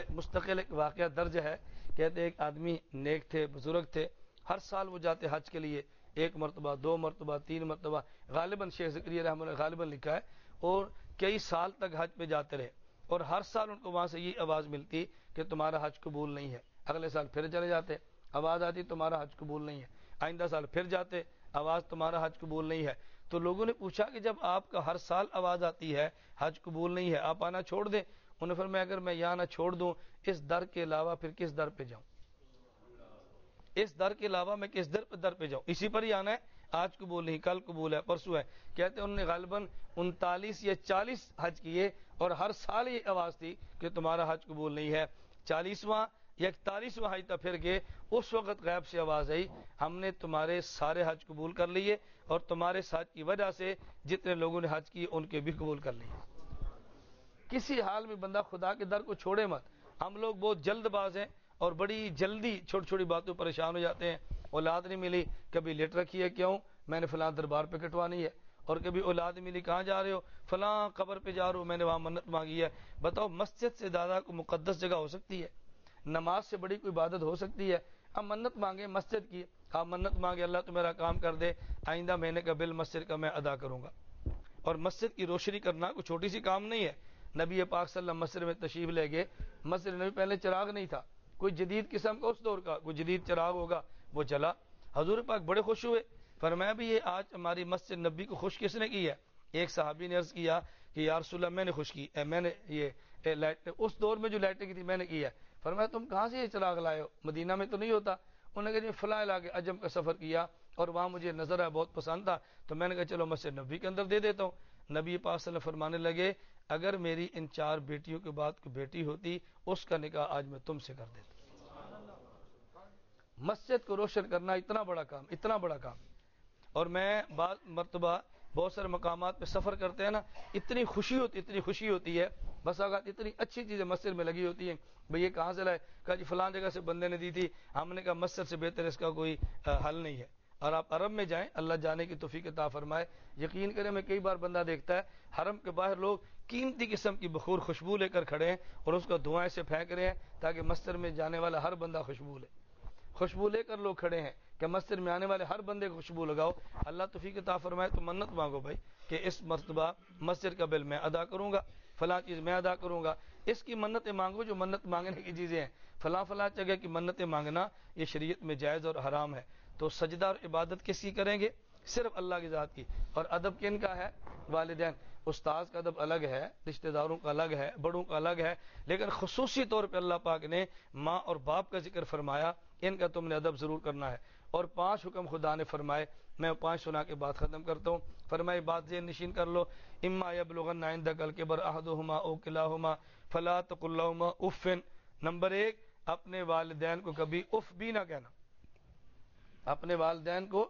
مستقل ایک واقعہ درج ہے، کہتے ایک آدمی نیک تھے، بزرگ تھے، ہر سال وہ جاتے حج کے لیے، ایک مرتبہ، دو مرتبہ، تین مرتبہ، غالباً شیخ ذکریہ رحمۃ اللہ غالباً لکھا ہے، اور کئی سال تک حج پہ جاتے رہے، اور ہر سال ان کو وہاں سے یہ آواز ملتی کہ تمہارا حج قبول نہیں ہے۔ اگلے سال پھر چلے جاتے، آواز آتی تمہارا حج قبول نہیں ہے۔ آئندہ سال پھر جاتے، آواز تمہارا حج قبول نہیں ہے۔ تو لوگوں نے پوچھا کہ جب آپ کا ہر سال آواز آتی ہے حج قبول نہیں ہے، آپ آنا چھوڑ دیں؟ انہوں نے فرمایا اگر میں یہاں نہ چھوڑ دوں، اس در کے علاوہ پھر کس در پہ جاؤں؟ اس در کے علاوہ میں کس در پہ جاؤں؟ اسی پر ہی آنا ہے، آج قبول نہیں، کل قبول ہے، پرسوں ہے۔ کہتے ہیں انہوں نے غالباً 39 یا 40 حج کیے اور ہر سال یہ آواز تھی کہ تمہارا حج قبول نہیں ہے۔ 40واں یا 41واں حج تک پھر گئے، اس وقت غیب سے آواز آئی ہم نے تمہارے سارے حج قبول کر لیے اور تمہارے ساتھ کی وجہ سے جتنے لوگوں نے حج کی ان کے بھی قبول کر لیے۔ کسی حال میں بندہ خدا کے در کو چھوڑے مت۔ ہم لوگ بہت جلد باز ہیں اور بڑی جلدی چھوٹی چھوٹی باتوں پریشان ہو جاتے ہیں۔ اولاد نہیں ملی، کبھی لیٹ رکھی ہے، کیوں؟ میں نے فلاں دربار پہ کٹوانی ہے، اور کبھی اولاد ملی، کہاں جا رہے ہو؟ فلاں قبر پہ جا رہا ہوں، میں نے وہاں منت مانگی ہے۔ بتاؤ مسجد سے زیادہ کوئی مقدس جگہ ہو سکتی ہے؟ نماز سے بڑی کوئی عبادت ہو سکتی ہے؟ ہم منت مانگیں مسجد کی، آپ منت مانگے اللہ تو میرا کام کر دے، آئندہ مہینے کا بل مسجد کا میں ادا کروں گا۔ اور مسجد کی روشنی کرنا کوئی چھوٹی سی کام نہیں ہے۔ نبی پاک صلی اللہ علیہ وسلم مسجد میں تشریف لے گئے، مسجد نبی پہلے چراغ نہیں تھا، کوئی جدید قسم کا اس دور کا کوئی جدید چراغ ہوگا وہ جلا۔ حضور پاک بڑے خوش ہوئے، فرمایا بھی یہ آج ہماری مسجد نبی کو خوش کس نے کی ہے؟ ایک صحابی نے عرض کیا کہ یا رسول اللہ میں نے خوش کی، میں نے یہ لائٹ اس دور میں جو لائٹیں کی تھی میں نے کی ہے۔ فرمایا تم کہاں سے یہ چراغ لائے ہو؟ مدینہ میں تو نہیں ہوتا۔ انہوں نے کہا جی فلاں علاقے عجم کا سفر کیا اور وہاں مجھے نظر آیا، بہت پسند تھا، تو میں نے کہا چلو مسجد نبی کے اندر دے دیتا ہوں۔ نبی پاک صلی اللہ علیہ وسلم فرمانے لگے اگر میری ان 4 بیٹیوں کے بعد کوئی بیٹی ہوتی اس کا نکاح آج میں تم سے کر دیتا۔ مسجد کو روشن کرنا اتنا بڑا کام، اتنا بڑا کام۔ اور میں بعض مرتبہ بہت سارے مقامات پہ سفر کرتے ہیں نا، اتنی خوشی ہوتی ہے، بس اگر اتنی اچھی چیزیں مسجد میں لگی ہوتی ہیں، بھئی یہ کہاں سے لائے؟ کہا جی فلاں جگہ سے بندے نے دی تھی، ہم نے کہا مسجد سے بہتر اس کا کوئی حل نہیں ہے۔ اور آپ عرب میں جائیں، اللہ جانے کی توفیق عطا فرمائے، یقین کریں میں کئی بار بندہ دیکھتا ہے حرم کے باہر لوگ قیمتی قسم کی بخور خوشبو لے کر کھڑے ہیں اور اس کا دھواں سے پھینک رہے ہیں تاکہ مسجد میں جانے والا ہر بندہ خوشبو لے کر لوگ کھڑے ہیں کہ مسجد میں آنے والے ہر بندے کو خوشبو لگاؤ۔ اللہ توفیق عطا فرمائے تو منت مانگو بھائی کہ اس مرتبہ مسجد کا بل میں ادا کروں گا، فلاں چیز میں ادا کروں گا۔ اس کی منتیں مانگو جو منت مانگنے کی چیزیں ہیں، فلاں جگہ کی منتیں مانگنا یہ شریعت میں جائز اور حرام ہے۔ تو سجدہ اور عبادت کس کی کریں گے؟ صرف اللہ کی ذات کی۔ اور ادب کن کا ہے؟ والدین۔ استاذ کا ادب الگ ہے، رشتہ داروں کا الگ ہے، بڑوں کا الگ ہے، لیکن خصوصی طور پہ اللہ پاک نے ماں اور باپ کا ذکر فرمایا، ان کا تم نے ادب ضرور کرنا ہے۔ اور 5 حکم خدا نے فرمائے، میں 5 سنا کے بعد ختم کرتا ہوں۔ فرمائے بات ذہن نشین کر لو، اما یبلغن عندک الکبر احدہما او کلاہما فلا تقل لہما اف۔ نمبر 1، اپنے والدین کو کبھی اف بھی نہ کہنا، اپنے والدین کو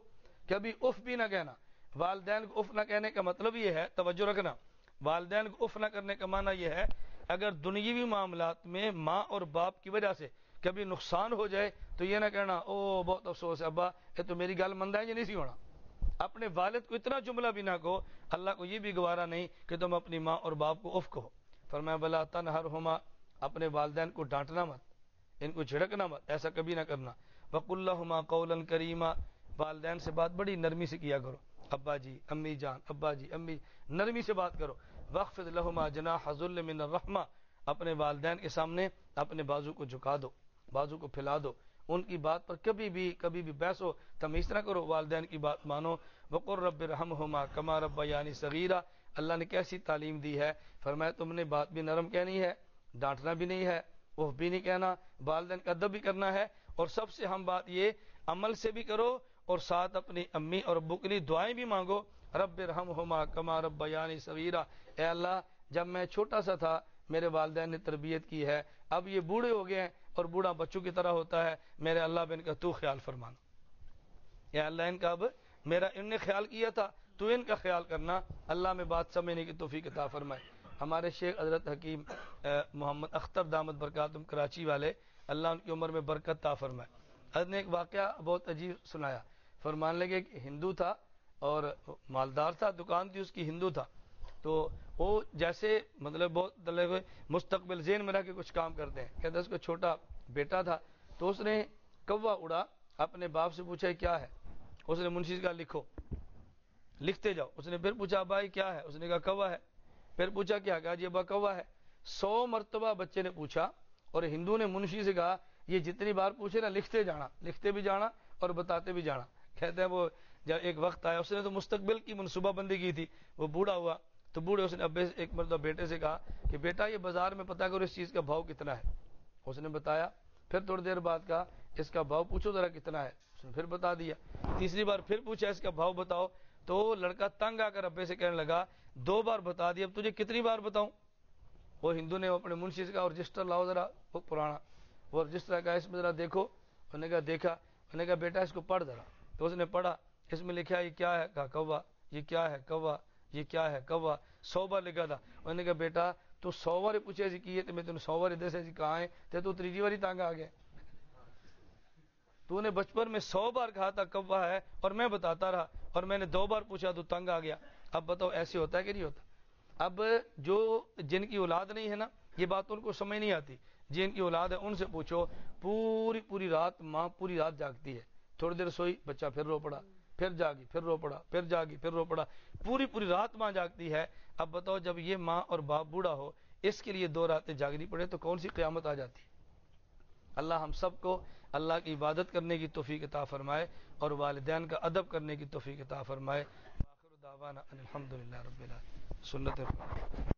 کبھی اف بھی نہ کہنا۔ والدین کو اف نہ کہنے کا مطلب یہ ہے، توجہ رکھنا، والدین کو اف نہ کرنے کا معنی یہ ہے اگر دنیوی معاملات میں ماں اور باپ کی وجہ سے کبھی نقصان ہو جائے تو یہ نہ کہنا او بہت افسوس ہے ابا، یہ تو میری گل مندا ہے یہ نہیں سی ہونا، اپنے والد کو اتنا جملہ بھی نہ کہو، اللہ کو یہ بھی گوارا نہیں کہ تم اپنی ماں اور باپ کو اف کہو۔ فرمایا بلا تنہرہما، اپنے والدین کو ڈانٹنا مت، ان کو جھڑکنا مت، ایسا کبھی نہ کرنا۔ وقل لہما قولا کریما، والدین سے بات بڑی نرمی سے کیا کرو، ابا جی امی جان، ابا جی امی، نرمی سے بات کرو۔ واخفض لہما جناح الذل من الرحمہ، اپنے والدین کے سامنے اپنے بازو کو جھکا دو، بازو کو پھیلا دو، ان کی بات پر کبھی بھی بحث و تمیز نہ کرو، والدین کی بات مانو۔ وقل رب ارحمہما کما ربیانی صغیرا، اللہ نے کیسی تعلیم دی ہے، فرمایا تم نے بات بھی نرم کہنی ہے، ڈانٹنا بھی نہیں ہے، وہ بھی نہیں کہنا، والدین کا ادب بھی کرنا ہے، اور سب سے اہم بات یہ عمل سے بھی کرو، اور ساتھ اپنی امی اور ابو کے لیے دعائیں بھی مانگو۔ رب ارحمہما کما ربیانی صغیرا، اے اللہ جب میں چھوٹا سا تھا میرے والدین نے تربیت کی ہے، اب یہ بوڑھے ہو گئے ہیں اور بوڑھا بچوں کی طرح ہوتا ہے، میرے اللہ بن کا تو خیال فرمانا، یا اللہ ان کا اب میرا ان نے خیال کیا تھا تو ان کا خیال کرنا، اللہ میں بات سمجھنے کی توفیق عطا فرمائے۔ ہمارے شیخ حضرت حکیم محمد اختر دامت برکاتہم کراچی والے، اللہ ان کی عمر میں برکت عطا فرمائے، حضرت نے ایک واقعہ بہت عجیب سنایا۔ فرمان لگے کہ ہندو تھا اور مالدار تھا، دکان تھی اس کی، ہندو تھا، تو وہ جیسے مطلب بہت مستقبل ذہن میں رہ کے کچھ کام کرتے ہیں، کہتے اس کو چھوٹا بیٹا تھا، تو اس نے کوا اڑا، اپنے باپ سے پوچھا کیا ہے، اس نے منشی سے کہا لکھو، لکھتے جاؤ۔ اس نے پھر پوچھا بھائی کیا ہے، اس نے کہا کوا ہے، پھر پوچھا کیا، کہا جی ابا کوا ہے۔ 100 مرتبہ بچے نے پوچھا، اور ہندو نے منشی سے کہا یہ جتنی بار پوچھے نا لکھتے جانا، لکھتے بھی جانا اور بتاتے بھی جانا۔ کہتے ہیں وہ جب ایک وقت آیا، اس نے تو مستقبل کی منصوبہ بندی کی تھی، وہ بوڑھا ہوا تو بوڑھے اس نے ابے ایک مرتبہ بیٹے سے کہا کہ بیٹا یہ بازار میں پتہ کرو اس چیز کا بھاؤ کتنا ہے، اس نے بتایا۔ پھر تھوڑی دیر بعد کہا اس کا بھاؤ پوچھو ذرا کتنا ہے، اس نے پھر بتا دیا۔ تیسری بار پھر پوچھا اس کا بھاؤ بتاؤ، تو لڑکا تنگ آ کر ابے سے کہنے لگا 2 بار بتا دیا، اب تجھے کتنی بار بتاؤں۔ وہ ہندو نے اپنے منشی سے کہا رجسٹر لاؤ ذرا، وہ پرانا، وہ رجسٹر کا اس میں ذرا دیکھو، انہوں نے کہا دیکھا، انہوں نے کہا بیٹا اس کو پڑھ ذرا، تو اس نے پڑھا، اس میں لکھا یہ کیا ہے، کہا کوا، یہ کیا ہے کوا، یہ کیا ہے کوا، 100 بار لکھا تھا۔ انہوں نے کہا بیٹا تو 100 بار پوچھے ایسی کی ہے، تو میں تمہیں 100 بار ادھر سے کہاں ہے، تو تیسری بار ہی تانگ آ گیا، تو نے بچپن میں 100 بار کہا تھا کوا ہے اور میں بتاتا رہا، اور میں نے 2 بار پوچھا تو تنگ آ گیا۔ اب بتاؤ ایسے ہوتا ہے کہ نہیں ہوتا؟ اب جو جن کی اولاد نہیں ہے نا، یہ بات ان کو سمجھ نہیں آتی، جن کی اولاد ہے ان سے پوچھو، پوری رات ماں پوری رات جاگتی ہے، تھوڑی دیر سوئی بچہ پھر رو پڑا، پھر جاگی پھر رو پڑا، پھر جاگی پھر رو پڑا، پوری رات ماں جاگتی ہے۔ اب بتاؤ جب یہ ماں اور باپ بوڑھا ہو، اس کے لیے 2 راتیں جاگنی پڑے تو کون سی قیامت آ جاتی ہے؟ اللہ ہم سب کو اللہ کی عبادت کرنے کی توفیق عطا فرمائے، اور والدین کا ادب کرنے کی توفیق عطا فرمائے۔ آخر دعوانا ان الحمدللہ رب العالمین۔ سنت